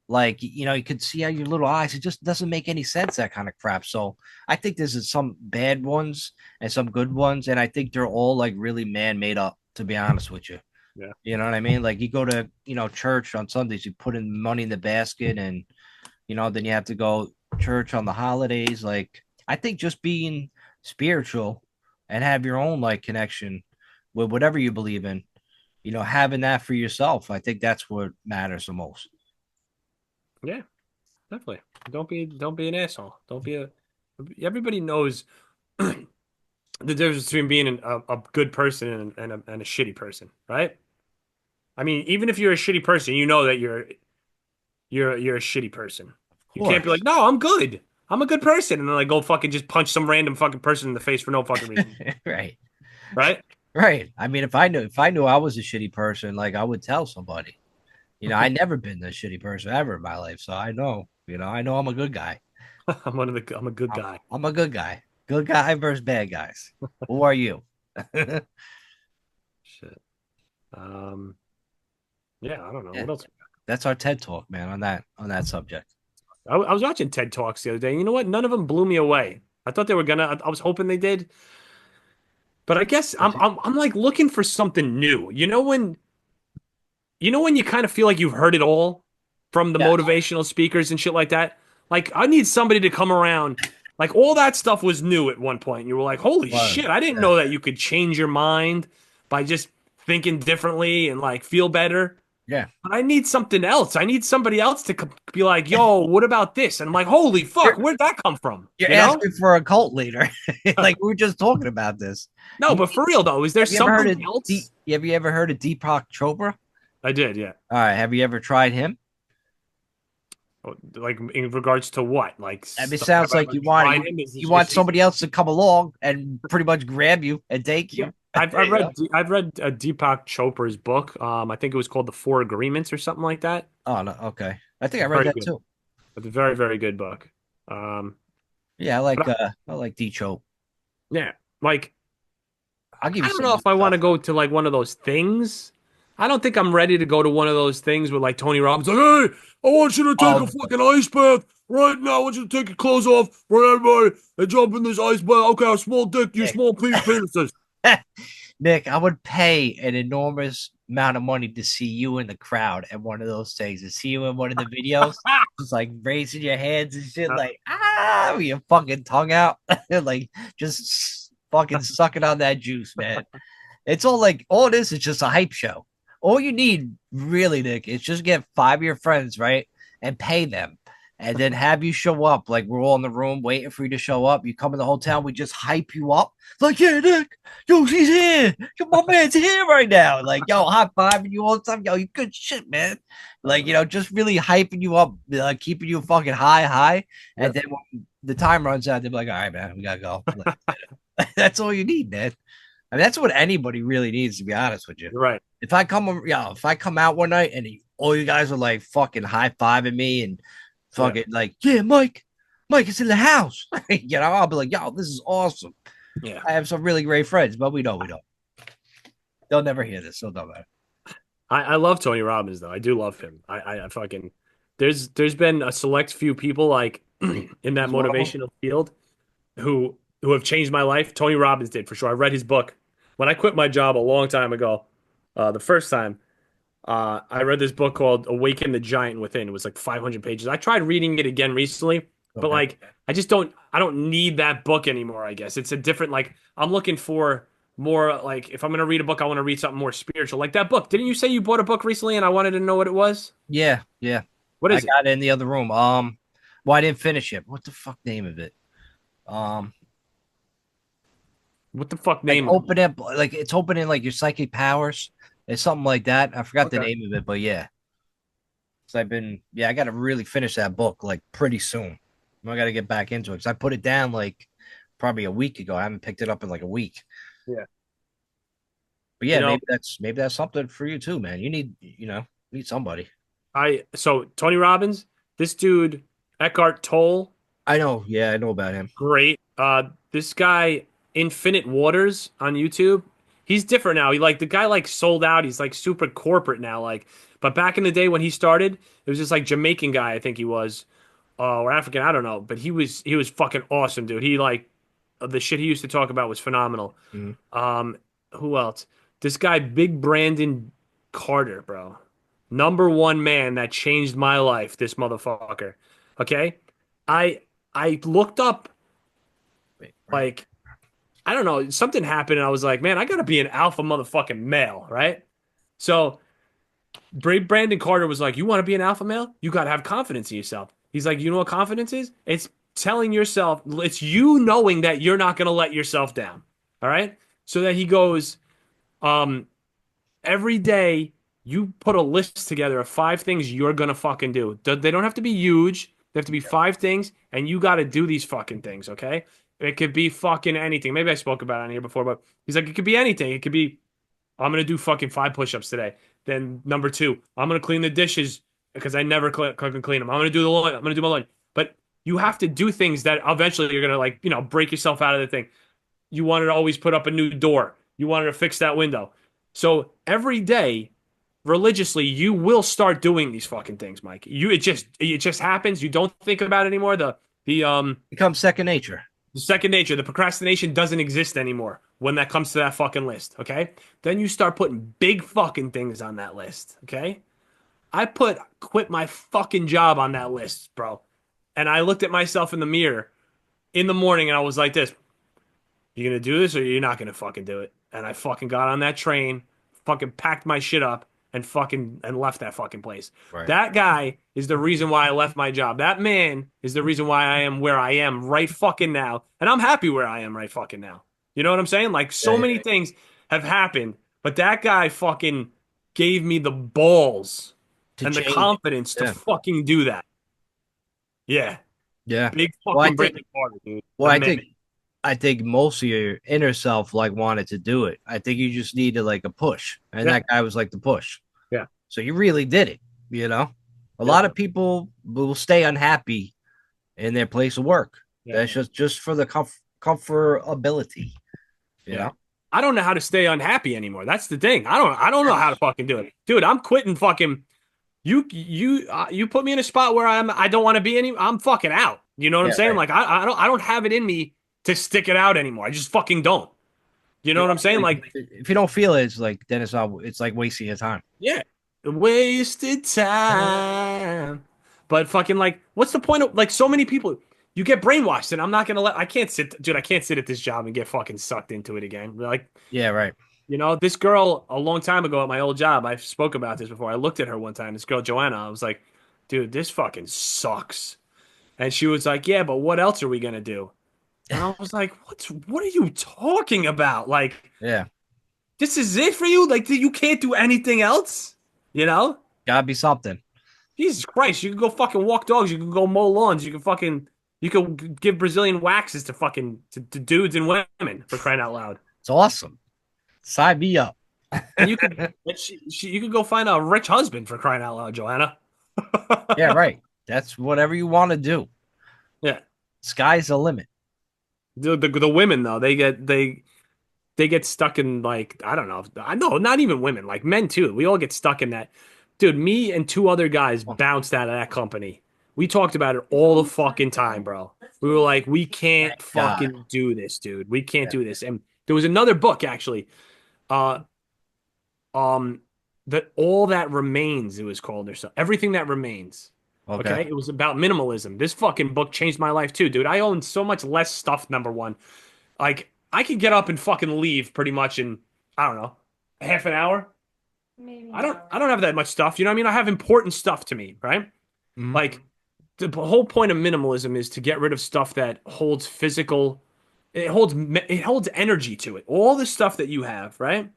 Like, you could see out your little eyes. It just doesn't make any sense, that kind of crap. So I think there's some bad ones and some good ones. And I think they're all like really man made up, to be honest with you. Yeah. You know what I mean? Like you go to, church on Sundays, you put in money in the basket and, then you have to go church on the holidays. Like I think just being spiritual and have your own like connection with whatever you believe in, having that for yourself. I think that's what matters the most. Yeah. Definitely. Don't be an asshole. Don't be a. Everybody knows the difference between being a good person and a shitty person, right? I mean, even if you're a shitty person, you know that you're a shitty person. Of You can't be like, course. no, I'm good. I'm a good person, and then like go fucking just punch some random fucking person in the face for no fucking reason, Right. right? Right. I mean, if I knew I was a shitty person, like I would tell somebody. I never been a shitty person ever in my life, so I know. I know I'm a good guy. I'm a good I'm, guy. I'm a good guy. Good guy versus bad guys. Who are you? Yeah. Shit. Um, yeah, I don't know what else. That's our TED talk, man, on that subject. I was watching TED Talks the other day. And you know what? None of them blew me away. I thought they were gonna. I was hoping they did, but I guess I'm like looking for something new. You know when you kind of feel like you've heard it all from the Yes. motivational speakers and shit like that? Like I need somebody to come around. Like all that stuff was new at one point. You were like, "Holy Was. shit, I didn't Yeah. know that you could change your mind by just thinking differently and like feel better." Yeah. But I need something else. I need somebody else to be like, "Yo, what about this?" And I'm like, "Holy fuck, You're where'd that come from?" you're You know? asking for a cult leader. Like we were just talking about this. No, You, but for real though, is there have you ever heard something of else? have you ever heard of Deepak Chopra? I did, yeah. All right. Have you ever tried him? Like in regards to what? Like, I mean, it have sounds I like ever you want tried you, him? you Is want he? somebody else to come along and pretty much grab you and take Yeah, you. I've You know? read Deepak Chopra's book. I think it was called The Four Agreements or something like that. Oh no, okay. I think I It's read very that good. too. It's a very, very good book. Um, Yeah, but I like D Chope. yeah, like I'll give I you don't some know good if I want stuff. to go to like one of those things. I don't think I'm ready to go to one of those things with like Tony Robbins, like, hey, I want you to take a Oh, fucking ice bath right now. I want you to take your clothes off right everybody and jump in this ice bath. Okay, a small dick, you Nick. small penises. Nick, I would pay an enormous amount of money to see you in the crowd at one of those things, to see you in one of the videos, just like raising your hands and shit, like with your fucking tongue out, like just fucking sucking on that juice, man. It's all like all it is just a hype show. All you need, really, Nick, is just get five of your friends, right? And pay them. And then have you show up. Like we're all in the room waiting for you to show up. You come in the hotel, we just hype you up. Like, yeah, Nick, yo, she's here. Yo, my man's here right now. Like, yo, high fiving you all the time. Yo, you good shit, man. Like, just really hyping you up, keeping you fucking high. Yeah, And then when the time runs out, they're like, all right, man, we gotta go. Like, that's all you need, man. I mean, that's what anybody really needs, to be honest with you. you're right. If I come out one night and all you guys are like fucking high fiving me and Yeah, fucking like, yeah, Mike is in the house. I'll be like, yo, this is awesome. yeah. I have some really great friends, but we don't. They'll never hear this, so don't matter. I love Tony Robbins though. I do love him. I fucking there's been a select few people like in that He's one of them. motivational field who have changed my life. Tony Robbins did for sure. I read his book when I quit my job a long time ago. The first time I read this book called Awaken the Giant Within. It was like 500 pages. I tried reading it again recently, but Okay. like I don't need that book anymore, I guess. It's a different like I'm looking for more like if I'm going to read a book, I want to read something more spiritual. Like that book. Didn't you say you bought a book recently and I wanted to know what it was? Yeah. What I is it? got it in the other room. Well, I didn't finish it. What the fuck name of it? Um, What the fuck like name of it? open up, like it's opening like your psychic powers. It's something like that. I forgot the Okay. name of it, but yeah. So I got to really finish that book like pretty soon. I got to get back into it because I put it down like probably a week ago. I haven't picked it up in like a week. Yeah. But You yeah, know, maybe that's something for you too, man. Need somebody. so Tony Robbins, this dude, Eckhart Tolle, I know. Yeah, I know about him. great. This guy, Infinite Waters on YouTube, he's different now. He like the guy like sold out. He's like super corporate now. Like, but back in the day when he started, it was just like Jamaican guy, I think he was, or African, I don't know. But he was fucking awesome, dude. He like the shit he used to talk about was phenomenal. Mhm. Um, who else? This guy, Big Brandon Carter, bro. Number one man that changed my life, this motherfucker. Okay? I I looked up Wait, right. like I don't know, something happened and I was like, man, I gotta be an alpha motherfucking male, right? So Brandon Carter was like, you want to be an alpha male? You gotta have confidence in yourself. He's like, you know what confidence is? It's telling yourself, it's you knowing that you're not gonna let yourself down. All right. So that he goes, um, every day you put a list together of 5 things you're gonna fucking do. They don't have to be huge. They have to be 5 things, and you got to do these fucking things. Okay? It could be fucking anything. Maybe I spoke about it on here before, but he's like, it could be anything. It could be, I'm gonna do fucking 5 push-ups today. Then number 2, I'm gonna clean the dishes because I never cook and clean them. I'm gonna do the laundry. I'm gonna do my laundry. But you have to do things that eventually you're gonna like, break yourself out of the thing. You wanted to always put up a new door. You wanted to fix that window. So every day, religiously, you will start doing these fucking things, Mike. It just happens. You don't think about it anymore. The Become second nature. the second nature, the procrastination doesn't exist anymore when that comes to that fucking list. Okay. Then you start putting big fucking things on that list. Okay. I put quit my fucking job on that list, bro. And I looked at myself in the mirror in the morning and I was like this. You gonna do this or you're not gonna fucking do it? And I fucking got on that train, fucking packed my shit up, and fucking and left that fucking place. Right. That guy is the reason why I left my job. That man is the reason why I am where I am right fucking now. And I'm happy where I am right fucking now. You know what I'm saying? Like Yeah, so yeah, many things have happened, but that guy fucking gave me the balls to and the change. confidence to Yeah. fucking do that. Yeah. Yeah. Big Well, I fucking think Brandon Carter, dude. well, The I man. think I think most of your inner self like wanted to do it. I think you just needed like a push. And Yeah. that guy was like the push. Yeah. So you really did it, you know? A Yeah. lot of people will stay unhappy in their place of work. Yeah. That's just for the comfortability, you Yeah. know? I don't know how to stay unhappy anymore. That's the thing. I don't know how to fucking do it. Dude, I'm quitting fucking you put me in a spot where I don't want to be any I'm fucking out. You know what I'm Yeah, saying? right. Like I don't have it in me to stick it out anymore. I just fucking don't. You know what I'm saying? Like, If you don't feel it, it's like then it's not. It's like wasting your time. yeah, wasted time. But fucking like, what's the point of like so many people? You get brainwashed, and I'm not gonna let. I can't sit, dude. I can't sit at this job and get fucking sucked into it again. Like, Yeah, right. this girl a long time ago at my old job. I spoke about this before. I looked at her one time. This girl Joanna. I was like, dude, this fucking sucks. And she was like, yeah, but what else are we gonna do? And I was like, what are you talking about? Like, Yeah, this is it for you? Like, you can't do anything else? You know? gotta be something. Jesus Christ, you can go fucking walk dogs, you can go mow lawns, you can give Brazilian waxes to fucking to dudes and women for crying out loud. It's awesome. Sign me up. And you could you could go find a rich husband for crying out loud, Joanna. Yeah, right. That's whatever you want to do. Yeah. Sky's the limit. The women though, they get stuck in like I don't know. I know not even women, like men too. We all get stuck in that. Dude, me and two other guys bounced out of that company. We talked about it all the fucking time, bro. We were like, we can't Thank God. fucking do this, dude. We can't Yeah. do this. And there was another book actually. Uh um that all that remains, it was called or so. Everything that remains. Okay. Okay. It was about minimalism. This fucking book changed my life too, dude. I own so much less stuff, number one. Like I could get up and fucking leave pretty much in I don't know, half an hour. I don't have that much stuff. You know what I mean? I have important stuff to me, right? Mhm. Like the whole point of minimalism is to get rid of stuff that holds physical it holds energy to it. All the stuff that you have, right?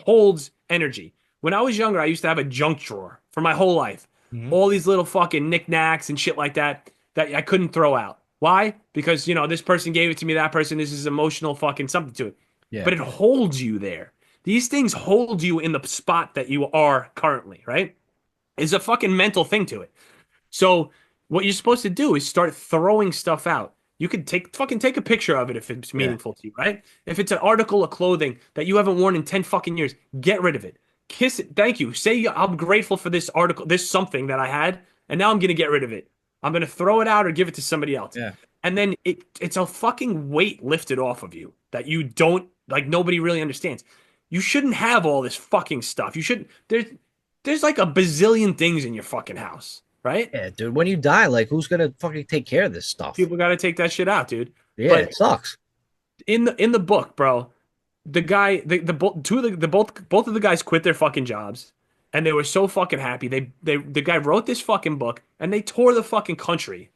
Holds energy. When I was younger, I used to have a junk drawer for my whole life. Mhm. All these little fucking knickknacks and shit like that I couldn't throw out. Why? Because, this person gave it to me, that person, this is emotional fucking something to it. Yeah. But it holds you there. These things hold you in the spot that you are currently, right? Is a fucking mental thing to it. So what you're supposed to do is start throwing stuff out. You could take a picture of it if it's Yeah. meaningful to you, right? If it's an article of clothing that you haven't worn in 10 fucking years, get rid of it. Kiss it. Thank you. Say I'm grateful for this article, this something that I had, and now I'm gonna get rid of it. I'm gonna throw it out or give it to somebody else. Yeah. And then it's a fucking weight lifted off of you that you don't like nobody really understands. You shouldn't have all this fucking stuff. You shouldn't there's like a bazillion things in your fucking house, right? Yeah, dude. When you die, like, who's gonna fucking take care of this stuff? People got to take that shit out, dude. Yeah, But it sucks. in the book, bro, the guy, two of the both of the guys quit their fucking jobs, and they were so fucking happy. The guy wrote this fucking book, and they tore the fucking country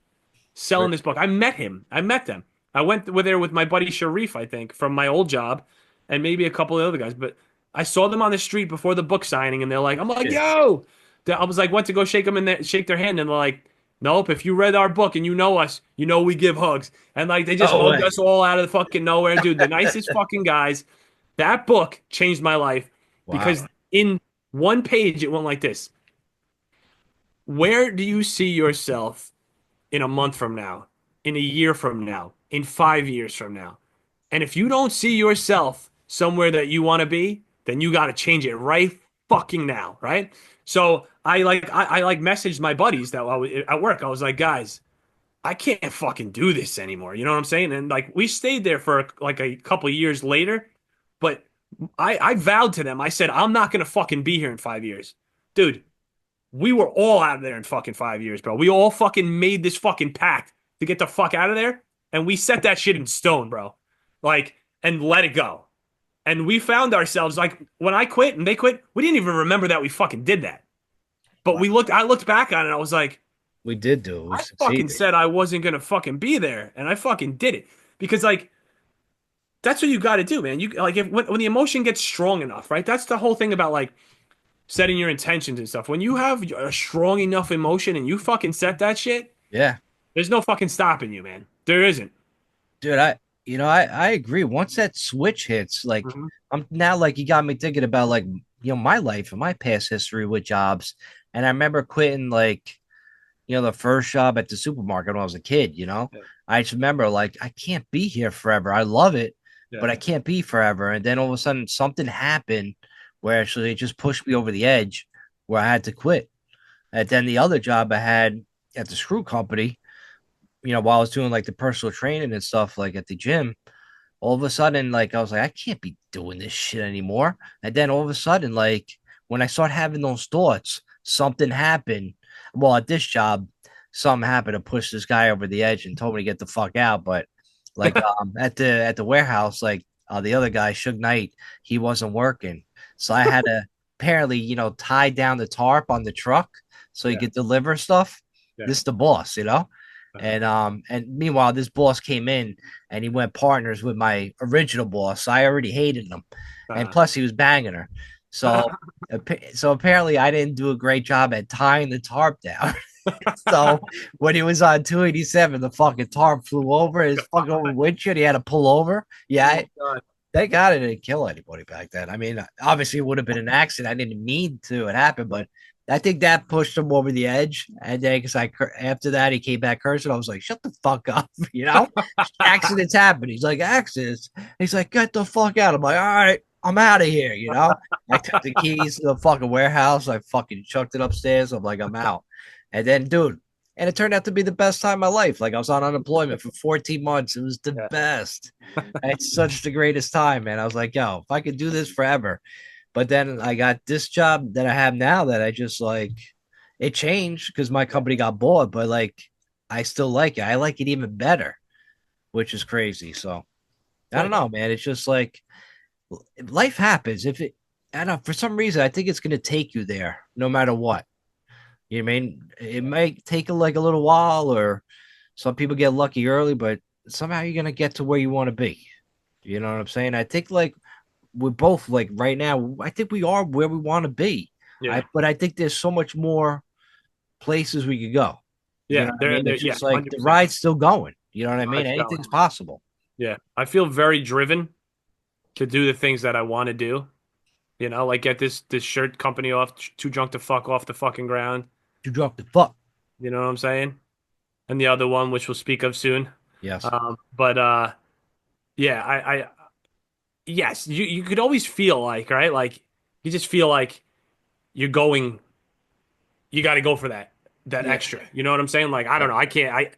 selling this book. I met him. I met them. I went with there with my buddy Sharif, I think, from my old job, and maybe a couple of other guys. But I saw them on the street before the book signing, and they're like, "I'm like, Yeah. yo!" I was like, went to go shake them in there, shake their hand, and they're like, "Nope. If you read our book and you know us, you know we give hugs." And like they just No hugged way. us all out of the fucking nowhere, dude. The nicest fucking guys. That book changed my life Wow. because in one page it went like this: Where do you see yourself in a month from now, in a year from now, in 5 years from now? And if you don't see yourself somewhere that you want to be, then you got to change it right fucking now, right? So I messaged my buddies that I was at work. I was like, guys, I can't fucking do this anymore. You know what I'm saying? And like we stayed there for like a couple of years later, but I vowed to them. I said, I'm not gonna fucking be here in 5 years. Dude, we were all out of there in fucking 5 years, bro. We all fucking made this fucking pact to get the fuck out of there, and we set that shit in stone, bro. Like, and let it go. And we found ourselves like when I quit and they quit, we didn't even remember that we fucking did that. But Wow. I looked back on it, and I was like, We did do it. We I fucking succeeded. said I wasn't gonna fucking be there, and I fucking did it because like that's what you got to do, man. You like if when the emotion gets strong enough, right? That's the whole thing about like setting your intentions and stuff. When you have a strong enough emotion and you fucking set that shit, Yeah. there's no fucking stopping you, man. There isn't. Dude, I agree. Once that switch hits, like Mhm. I'm now like you got me thinking about like my life and my past history with jobs. And I remember quitting like, the first job at the supermarket when I was a kid. I just remember like I can't be here forever. I love it, Yeah. but I can't be forever. And then all of a sudden, something happened where actually it just pushed me over the edge where I had to quit. And then the other job I had at the screw company, while I was doing like the personal training and stuff, like at the gym, all of a sudden, like I was like, I can't be doing this shit anymore. And then all of a sudden, like when I start having those thoughts, something happened. Well, at this job, something happened to push this guy over the edge and told me to get the fuck out. But like at the warehouse, like the other guy, Suge Knight, he wasn't working. So I had to apparently, tie down the tarp on the truck so he Yeah. could deliver stuff. Yeah. This is the boss. Uh-huh. And meanwhile, this boss came in and he went partners with my original boss. So I already hated him, and Uh-huh. plus he was banging her. So, so apparently I didn't do a great job at tying the tarp down. So when he was on 287, the fucking tarp flew over his fucking over windshield. He had to pull over. Yeah, Oh God. thank God it didn't kill anybody back then. I mean, obviously it would have been an accident. I didn't mean to it happen, but I think that pushed him over the edge. And then because after that he came back cursing. I was like, shut the fuck up, accidents happen. He's like, accidents. He's like, get the fuck out. I'm like, all right, I'm out of here. I took the keys to the fucking warehouse. I fucking chucked it upstairs. I'm like, I'm out. And then, dude, and it turned out to be the best time of my life. Like I was on unemployment for 14 months. It was the Yeah. best. It's such the greatest time, man. I was like, yo, if I could do this forever. But then I got this job that I have now that I just like it changed because my company got bought, but like I still like it. I like it even better, which is crazy. So I don't Good. know, man. It's just like life happens. If it I don't know, for some reason I think it's gonna take you there no matter what. You know what I mean? It might take like a little while, or some people get lucky early, but somehow you're gonna get to where you want to be. You know what I'm saying? I think like we're both like right now, I think we are where we want to be. Yeah. But I think there's so much more places we could go. You Yeah. know what I They're mean? they're It's yeah, just like the 100%. ride's still going. You know what I mean? Ride's going. Anything's possible. Yeah. I feel very driven to do the things that I want to do. Like get this shirt company off, too drunk to fuck off the fucking ground. You drop the fuck. You know what I'm saying? And the other one, which we'll speak of soon. Yes. But yeah, I yes, you could always feel like, right? Like you just feel like you're going, you got to go for that Yeah. extra. You know what I'm saying? Like I don't Yeah. know,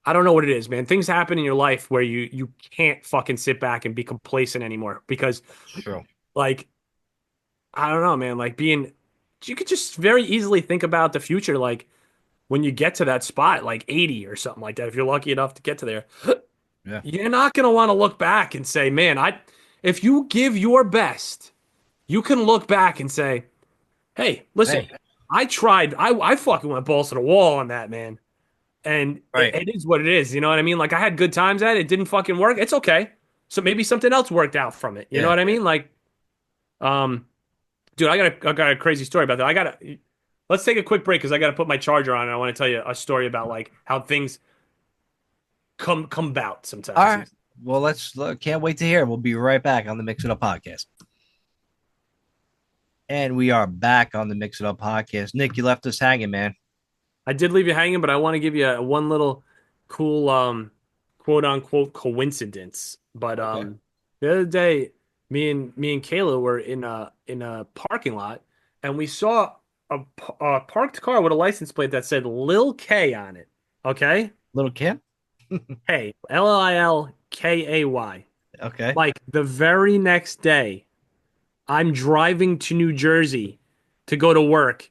I don't know what it is, man. Things happen in your life where you can't fucking sit back and be complacent anymore because True. like I don't know, man. Like you could just very easily think about the future, like when you get to that spot, like 80 or something like that. If you're lucky enough to get to there, Yeah. you're not gonna want to look back and say, man, if you give your best, you can look back and say, hey, listen, Hey. I tried, I fucking went balls to the wall on that, man. And Right. it is what it is. You know what I mean? Like I had good times at it. It didn't fucking work. It's okay. So maybe something else worked out from it. You know Yeah. what I mean? Like, um, dude, I got a crazy story about that. Let's take a quick break because I gotta put my charger on and I want to tell you a story about like how things come about All sometimes. right. Well, let's look. Can't wait to hear. We'll be right back on the Mix It Up podcast. And we are back on the Mix It Up podcast. Nick, you left us hanging, man. I did leave you hanging, but I want to give you one little cool quote unquote coincidence. But Okay. the other day, me and Kayla were in a parking lot, and we saw a parked car with a license plate that said Lil K on it. Okay, Little Kim? K Lilkay. Okay. Like the very next day, I'm driving to New Jersey to go to work,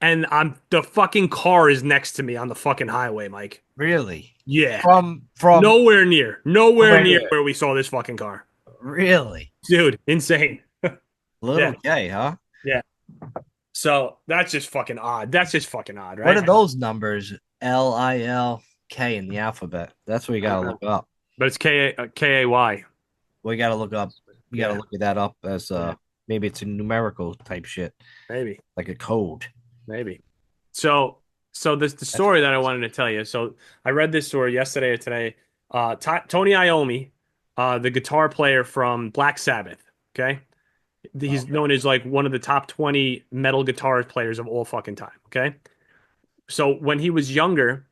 and the fucking car is next to me on the fucking highway, Mike. Really? Yeah. From Nowhere nowhere near near. where we saw this fucking car. Really? Dude, insane. Little Yeah. K, huh? Yeah. So that's just fucking odd. That's just fucking odd, What right? are those numbers? Lilk in the alphabet. That's what you I don't gotta know. look up. But it's Kay. We gotta look up. You gotta Yeah. look that up as Yeah. maybe it's a numerical type shit, Maybe. like a code. Maybe. So this the That's story that I wanted to tell you. So I read this story yesterday or today. Tony Iommi, the guitar player from Black Sabbath. Okay. He's okay. known as like one of the top 20 metal guitar players of all fucking time. Okay. So when he was younger,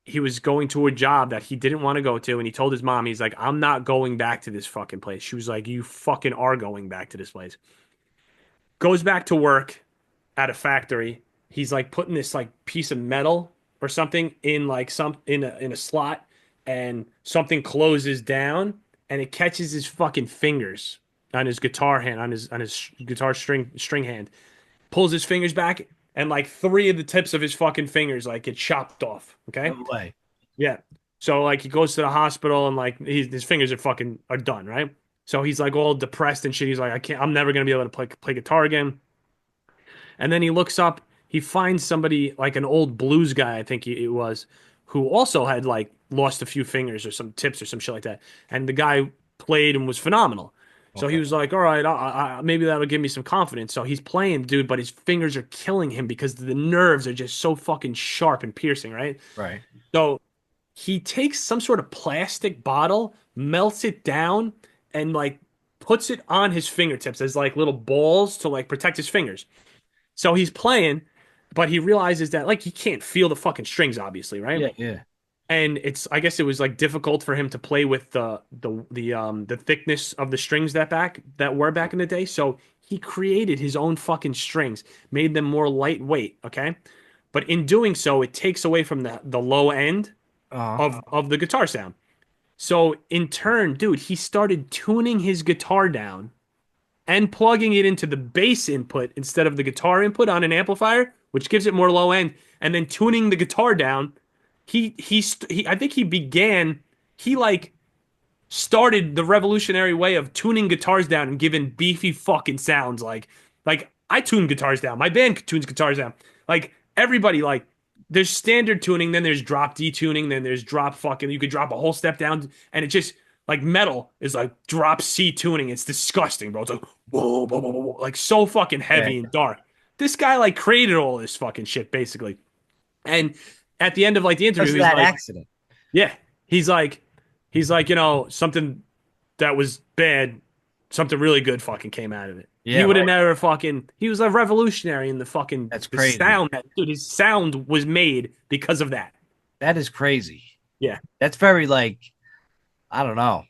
he was going to a job that he didn't want to go to, and he told his mom, he's like, I'm not going back to this fucking place. She was like, you fucking are going back to this place. Goes back to work at a factory. He's like putting this like piece of metal or something in like some in a slot, and something closes down, and it catches his fucking fingers on his guitar hand, on his guitar string hand. Pulls his fingers back, and like three of the tips of his fucking fingers like get chopped off. Okay. No way. Yeah. So like he goes to the hospital, and like his fingers are done, right? So he's like all depressed and shit. He's like, I can't, I'm never gonna be able to play guitar again. And then he looks up, he finds somebody like an old blues guy, I think it was, who also had like lost a few fingers or some tips or some shit like that. And the guy played and was phenomenal. So he Okay. was like, all right, maybe that'll give me some confidence. So he's playing, dude, but his fingers are killing him because the nerves are just so fucking sharp and piercing, right? Right. So he takes some sort of plastic bottle, melts it down, and like puts it on his fingertips as like little balls to like protect his fingers. So he's playing, but he realizes that like he can't feel the fucking strings, obviously, right? Yeah. Yeah. And it's I guess it was like difficult for him to play with the thickness of the strings that were back in the day. So he created his own fucking strings, made them more lightweight, okay? But in doing so, it takes away from the low end Uh, of the guitar sound. So in turn, dude, he started tuning his guitar down and plugging it into the bass input instead of the guitar input on an amplifier, which gives it more low end, and then tuning the guitar down. I think he began he like started the revolutionary way of tuning guitars down and giving beefy fucking sounds like I tune guitars down. My band tunes guitars down. Like everybody like there's standard tuning, then there's drop D tuning, then there's drop fucking you could drop a whole step down and it just like metal is like drop C tuning. It's disgusting, bro. It's like whoa, whoa, whoa, whoa, like so fucking yeah. heavy and dark. This guy like created all this fucking shit basically. And at the end of like the interview, Because of he's that like, accident. yeah, he's like, something that was bad, something really good fucking came out of it. He Yeah. would have Right. never fucking. He was a revolutionary in That's the crazy. sound that dude. His sound was made because of that. That is crazy. Yeah, That's very like I don't know,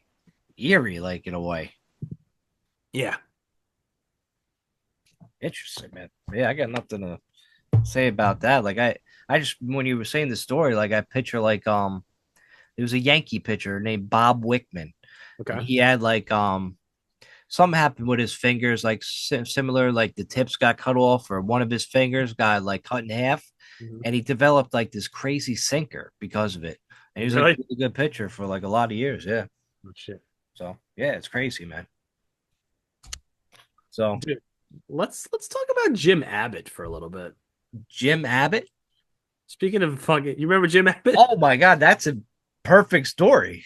eerie, like in a way. yeah. Interesting, man. Yeah, I got nothing to say about that. Like I just when you were saying the story, like I picture like there was a Yankee pitcher named Bob Wickman, and Okay. he had like something happened with his fingers, like similar, like the tips got cut off, or one of his fingers got like cut in half, Mhm. and he developed like this crazy sinker because of it. And he was like a Really? really good pitcher for like a lot of years. Yeah. Oh, shit. So yeah, it's crazy, man. So Dude, let's talk about Jim Abbott for a little bit. Jim Abbott. Speaking of fucking, you remember Jim Abbott? Oh my God, that's a perfect story.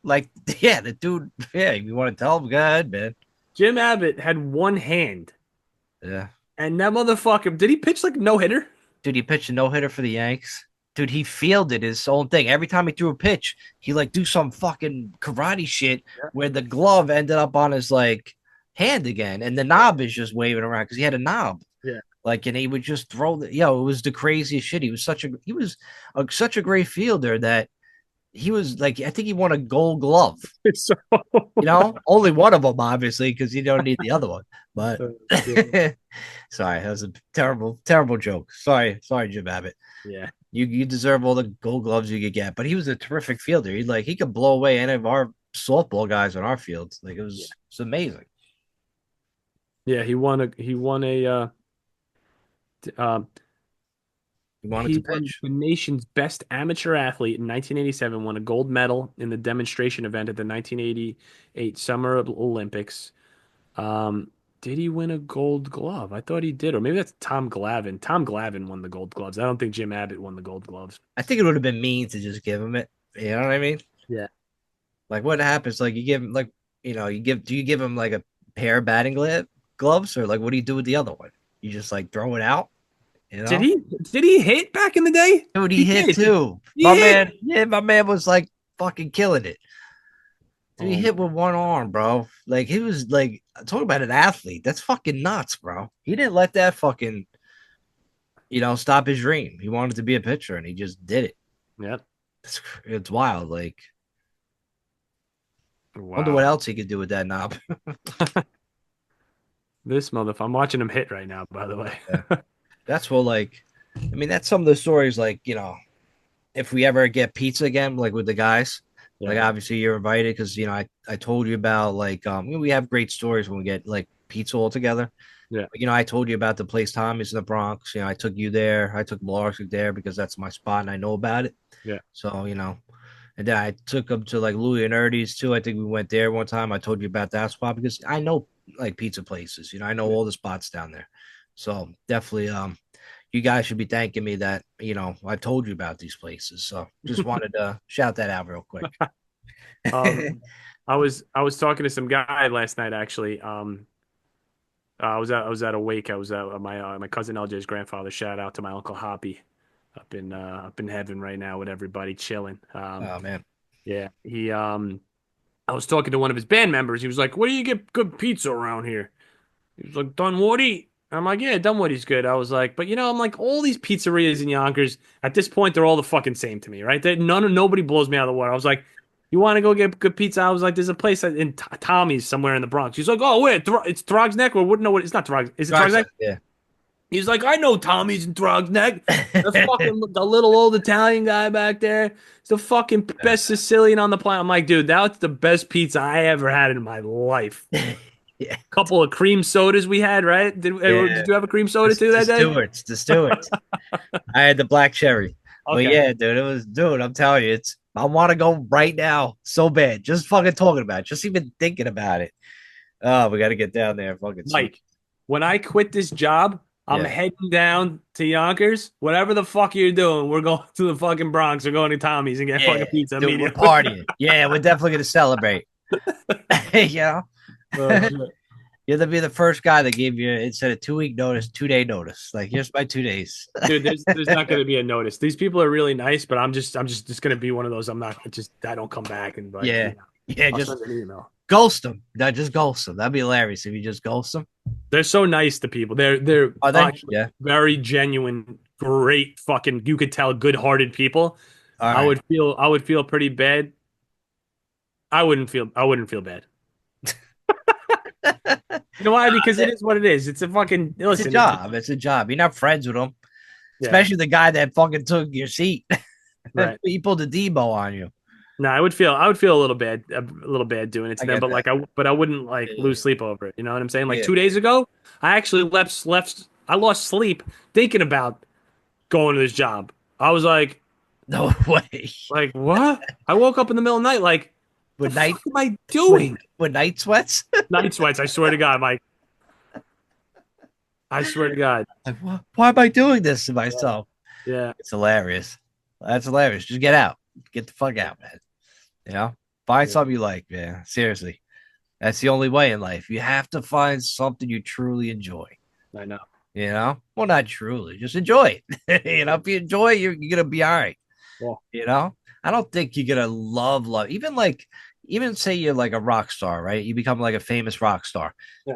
Like, yeah, the dude, yeah, you want to tell him? Go ahead, man. Jim Abbott had one hand, Yeah. and that motherfucker did he pitch like no hitter? Dude, he pitched a no hitter for the Yanks. Dude, he fielded his own thing. Every time he threw a pitch, he like do some fucking karate shit where the glove ended up on his like hand again, and the knob is just waving around because he had a knob. Yeah. Like, and he would just throw the, it was the craziest shit. He was such a great fielder that he was like, I think he won a gold glove. So, Only one of them, obviously, because you don't need the other one. But yeah. sorry, that was a terrible, terrible joke. Sorry, Jim Abbott. Yeah. You deserve all the gold gloves you could get. But he was a terrific fielder. He could blow away any of our softball guys on our fields. Like it's amazing. Yeah, uh, He wanted he to won pitch. the nation's best amateur athlete in 1987, won a gold medal in the demonstration event at the 1988 Summer Olympics. Um, did he win a gold glove? I thought he did, or maybe that's Tom Glavine. Tom Glavine won the gold gloves. I don't think Jim Abbott won the gold gloves. I think it would have been mean to just give him it. You know what I mean? Yeah. Like what happens? Like you give him like do you give him like a pair of gloves or like what do you do with the other one? You just like throw it out, you Did know? he did he hit back in the day? Dude, he He hit did. too. He hit. My man was like fucking killing it. Dude, he Oh, hit with one arm, bro. Like he was like talking about an athlete. That's fucking nuts, bro. He didn't let that fucking stop his dream. He wanted to be a pitcher and he just did it. Yeah. It's wild. Like, wonder what Wow. else he could do with that knob. This motherfucker. I'm watching him hit right now, by the way. Yeah. That's what, like, I mean, that's some of the stories, like, if we ever get pizza again, like with the guys, Yeah. like obviously you're invited because I told you about like we have great stories when we get like pizza all together. Yeah. I told you about the place Tommy's in the Bronx. I took you there. I took Lars there because that's my spot and I know about it. Yeah. So and then I took him to like Louis and Ernie's too. I think we went there one time. I told you about that spot because I know like pizza places. I know Yeah. all the spots down there. So definitely you guys should be thanking me that I told you about these places. So just wanted to shout that out real quick. Um, I was talking to some guy last night actually. I was at a wake. I was at my cousin LJ's grandfather. Shout out to my uncle Hoppy up in heaven right now with everybody chilling. Oh man. Yeah, I was talking to one of his band members. He was like, "Where do you get good pizza around here?" He was like, "Dunwoody." I'm like, "Yeah, Dunwoody's good." I was like, "But I'm like, all these pizzerias in Yonkers at this point, they're all the fucking same to me, right? Nobody blows me out of the water." I was like, "You want to go get good pizza?" I was like, "There's a place in Tommy's somewhere in the Bronx." He's like, "Oh wait, it's Throg's Neck, or wouldn't know what it's not Throg's. Is it Throg's Neck?" Yeah. He's like, "I know Tommy's in Throg's Neck. The little old Italian guy back there. It's the fucking best Sicilian on the planet." I'm like, "Dude, that's the best pizza I ever had in my life." Yeah. Couple of cream sodas we had, right? Did Yeah. you have a cream soda too that day? The Stewarts. I had the black cherry. But Okay. yeah, dude, dude, I'm telling you, I want to go right now so bad. Just fucking talking about it, just even thinking about it. Oh, we got to get down there and fucking see. Mike, when I quit this job, I'm Yeah. heading down to Yonkers. Whatever the fuck you're doing, we're going to the fucking Bronx. We're going to Tommy's and get Yeah. fucking pizza Dude, we're immediately. partying. Yeah, we're definitely going to celebrate. you know? Oh shit. You'll be the first guy that gave you, instead of 2 week notice, 2 day notice. Like, here's my 2 days. Dude, there's not going to be a notice. These people are really nice, but I'm just going to be one of those. I don't come back and like, Yeah. Yeah, I'll just send an email. ghost them. No, just ghost them. That'd be hilarious if you just ghost them. They're so nice to people. They're Are they? Yeah. very genuine, great fucking. You could tell good-hearted people. All I right. would feel pretty bad. I wouldn't feel bad. You know why? Because it is what it is. It's a fucking It's a listen. job. It's a job. You're not friends with them, Yeah, especially the guy that fucking took your seat. right. He pulled a Debo on you. No, I would feel a little bad doing it I to them, get but that. I wouldn't like Yeah. lose sleep over it. You know what I'm saying? Like Yeah. 2 days ago, I actually I lost sleep thinking about going to this job. I was No way. like what? I woke up in the middle of the night, like, the With night fuck am I with, doing? with night sweats. Night sweats. I swear to God, Mike. I swear to God. Like, why am I doing this to Yeah. myself? Yeah. It's hilarious. That's hilarious. Just get out. Get the fuck out, man. You know, find Yeah. something you like, man. Seriously. That's the only way in life. You have to find something you truly enjoy. I know. Well, not truly, just enjoy it. If you enjoy it, you're gonna be all right. Yeah. I don't think you're gonna love, even say you're like a rock star, right? You become like a famous rock star, Yeah.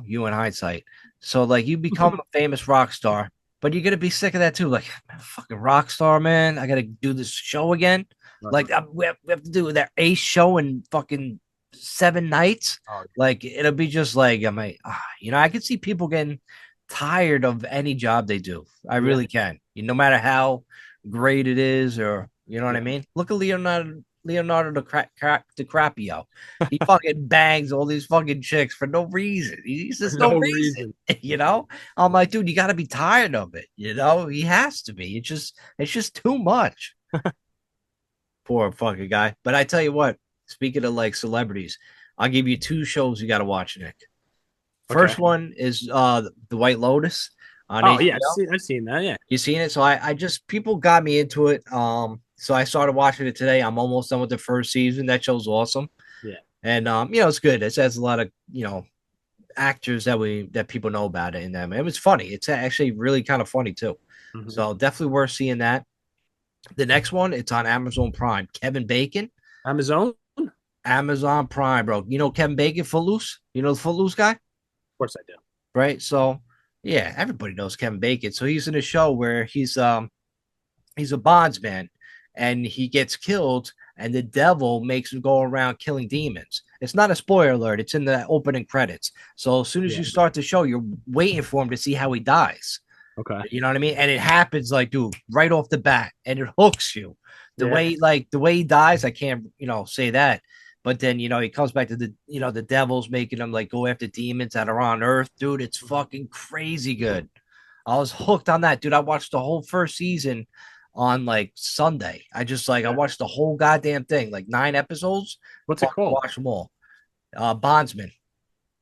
you in hindsight. So, like, you become a famous rock star, but you're gonna be sick of that too. Like, man, fucking rock star, man. I gotta do this show again. Right. Like, we have to do that ace show in fucking 7 nights. Oh, Like, it'll be just like, I could see people getting tired of any job they do. I yeah. really can. No matter how great it is, or you know what I Yeah. mean. Look at Leonardo DiCaprio. He fucking bangs all these fucking chicks for no reason. He's For just no no reason. reason. I'm like, dude, you got to be tired of it. He has to be. It's just too much. Poor fucking guy. But I tell you what, speaking of like celebrities, I'll give you two shows you got to watch, Nick. Okay. First one is The White Lotus on Oh yeah, HBO. I've seen that. Yeah. You seen it? So I just people got me into it. So I started watching it today. I'm almost done with the first season. That show's awesome. Yeah. And it's good. It has a lot of, actors that people know about it in them. It was funny. It's actually really kind of funny too. Mhm. So definitely worth seeing that. The next one, it's on Amazon Prime. Kevin Bacon, Amazon? Of Amazon Prime, bro. You know Kevin Bacon, Footloose? You know the Footloose guy? course I do. Right? So yeah, everybody knows Kevin Bacon. So he's in a show where he's a bondsman and he gets killed, and the devil makes him go around killing demons. It's not a spoiler alert. It's in the opening credits. So as soon as Yeah. you start the show, you're waiting for him to see how he dies. Okay. You know what I mean? And it happens like, dude, right off the bat, and it hooks you. Yeah. The way he dies, I can't, say that. But then, he comes back to the devil's making him like go after demons that are on Earth, dude. It's fucking crazy good. I was hooked on that, dude. I watched the whole first season on like Sunday. I Yeah. watched the whole goddamn thing, like 9 episodes. What's it called? Watch them all. Bondsman.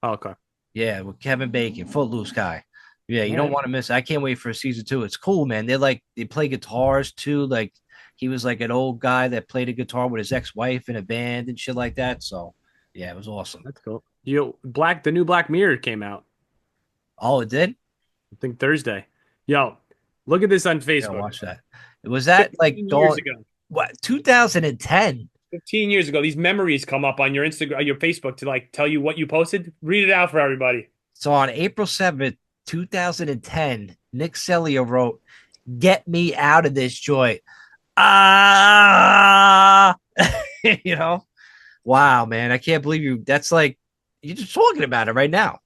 Oh, okay. Yeah, with Kevin Bacon, Footloose guy. Yeah, you All don't right. want to miss it. I can't wait for season 2. It's cool, man. They play guitars too. Like he was like an old guy that played a guitar with his ex-wife in a band and shit like that. So yeah, it was awesome. That's cool. The new Black Mirror came out, Oh, it did? I think Thursday. Yo, look at this on Yeah, Facebook. watch that. Was that like 15 years going ago. what 2010? 15 years ago. These memories come up on your Instagram, your Facebook to like tell you what you posted. Read it out for everybody. So on April 7th, 2010, Nick Celia wrote, "Get me out of this joint." Ah, you know, wow, man, I can't believe you. That's like you're just talking about it right now.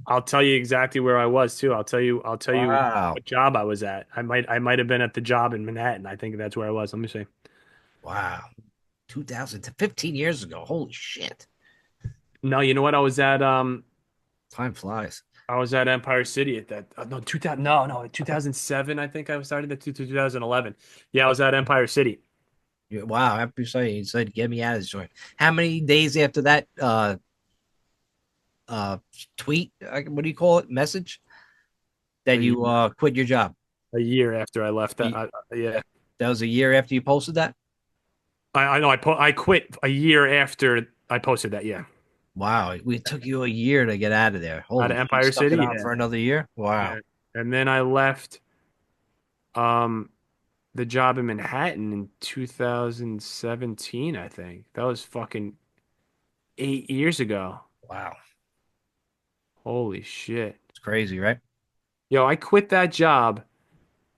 I'll tell you exactly where I was too. I'll tell you Wow, what job I was at. I might have been at the job in Manhattan. I think that's where I was. Let me see. wow, 2000 to 15 years ago. Holy shit, No, you know what? time flies. I was at Empire City at that. No, 2000. No, 2007. I think I started at 2011. Yeah, I was at Empire City. Wow, after you said, "Get me out of this joint." How many days after that uh tweet? What do you call it? Message A that you year, quit your job? a year after I left that. Yeah, That was a year after you posted that. I know. I quit a year after I posted that. Yeah, Wow, it took you a year to get out of there. out Holy of shit, you Empire stuck it City. out Yeah, for another year. Wow. yeah. And then I left um the job in Manhattan in 2017. I think that was fucking 8 years ago. Wow. Holy shit. It's crazy, right? Yo, I quit that job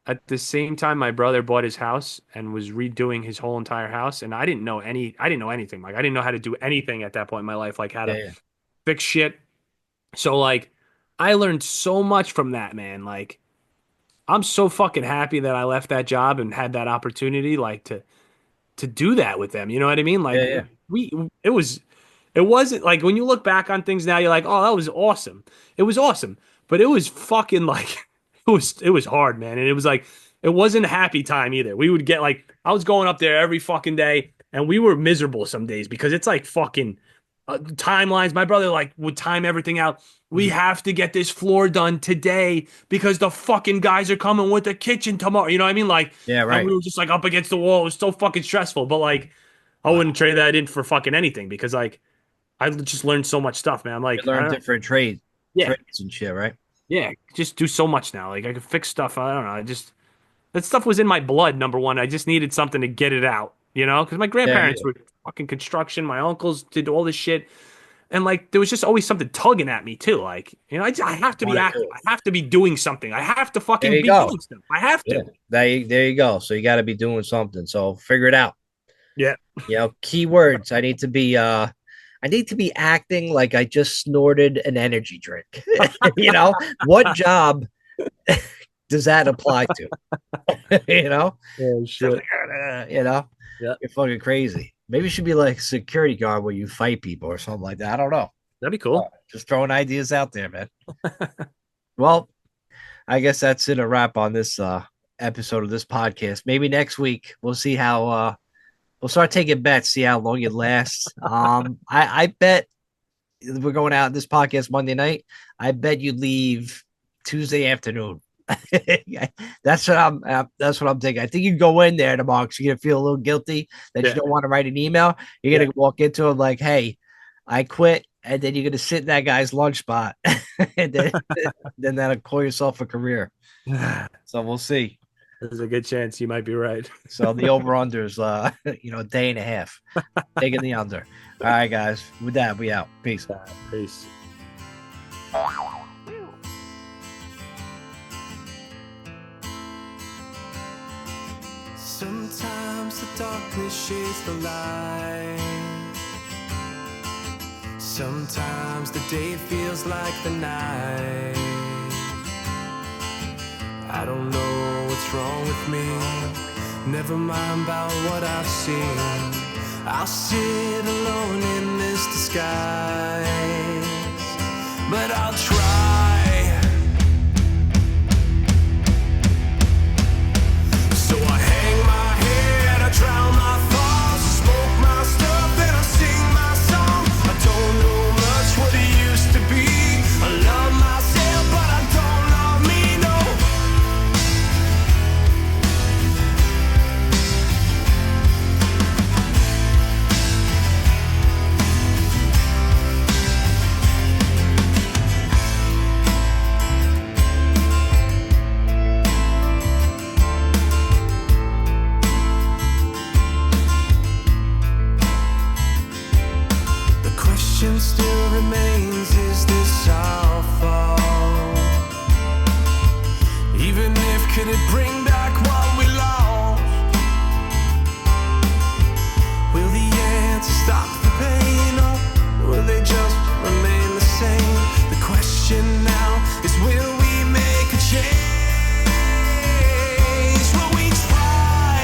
at the same time my brother bought his house and was redoing his whole entire house, and I didn't know anything. Like I didn't know how to do anything at that point in my life, like how Yeah, to yeah. fix shit. So like I learned so much from that, man. Like I'm so fucking happy that I left that job and had that opportunity like to do that with them. You know what I mean? Yeah, Like yeah. we it wasn't like when you look back on things now, you're like, oh, that was awesome. It was awesome. But it was fucking like it was hard, man. And it was like it wasn't a happy time either. We would get like I was going up there every fucking day and we were miserable some days because it's like fucking timelines. My brother like would time everything out. We Mhm. have to get this floor done today because the fucking guys are coming with the kitchen tomorrow. You know what I mean? Like, Yeah, and right. we were just like up against the wall. It was so fucking stressful. But like, I wouldn't Wow. trade that in for fucking anything because like I just learned so much stuff, man. I'm You like, I learn don't, different yeah, trades and shit, right? yeah, just do so much now. Like I could fix stuff. I don't know. I just that stuff was in my blood. Number one, I just needed something to get it out. You know, because my Yeah, grandparents yeah. were fucking construction. My uncles did all this shit. And like there was just always something tugging at me too. Like, I have to be Want to active. do it. I have to be doing something. I have to There fucking you be go. doing stuff. I have Yeah. to. There you go. So you got to be doing something. So figure it out. Yeah. Keywords. I need to be acting like I just snorted an energy drink. What job does that apply to? you know, Oh so, shit. Yeah. you're fucking crazy. Maybe you should be like a security guard where you fight people or something like that. I don't know. That'd be cool. Just throwing ideas out there, man. Well, I guess that's it a wrap on this episode of this podcast. Maybe next week we'll see how we'll start taking bets, see how long it lasts. I bet we're going out this podcast Monday night. I bet you leave Tuesday afternoon. That's what I'm thinking. I think you go in there tomorrow because you're gonna feel a little guilty that you Yeah. don't want to write an email. You're Yeah. gonna walk into it like, "Hey, I quit," and then you're gonna sit in that guy's lunch spot, and then that'll call yourself a career. So we'll see. There's a good chance you might be right. So the over unders, a day and a half, taking the under. All right, guys. With that, we out. Peace. Peace. Sometimes the darkness shades the light. Sometimes the day feels like the night. I don't know what's wrong with me. Never mind about what I've seen. I'll sit alone in this disguise, but I'll try. So I hang my head, I drown my thoughts, smoke my stuff, and I sing my song. I don't know much what it used to be. I love myself, but I don't love me, no. Still remains, is this our fault? Even if could it bring back what we lost? Will the answer stop the pain, or will they just remain the same? The question now is, will we make a change? Will we try?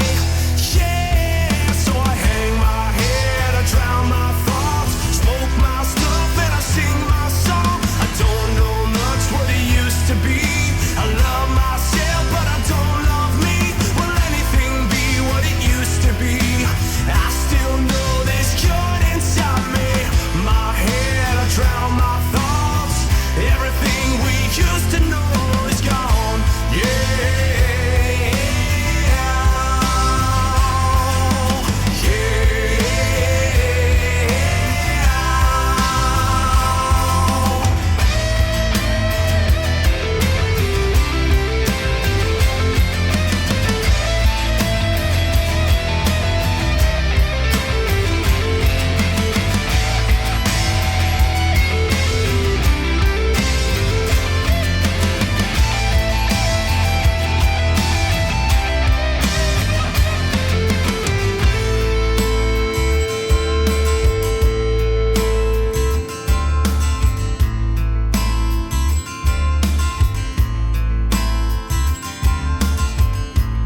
Yeah. So I hang my head, I drown my thoughts, smoke my stuff, and I sing my song. I don't know much what it used to be. I love myself, but I don't love me. Will anything be what it used to be? I still know there's good inside me. My head, I drown my thoughts. Everything we used to know is gone. Yeah.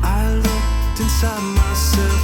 I looked inside myself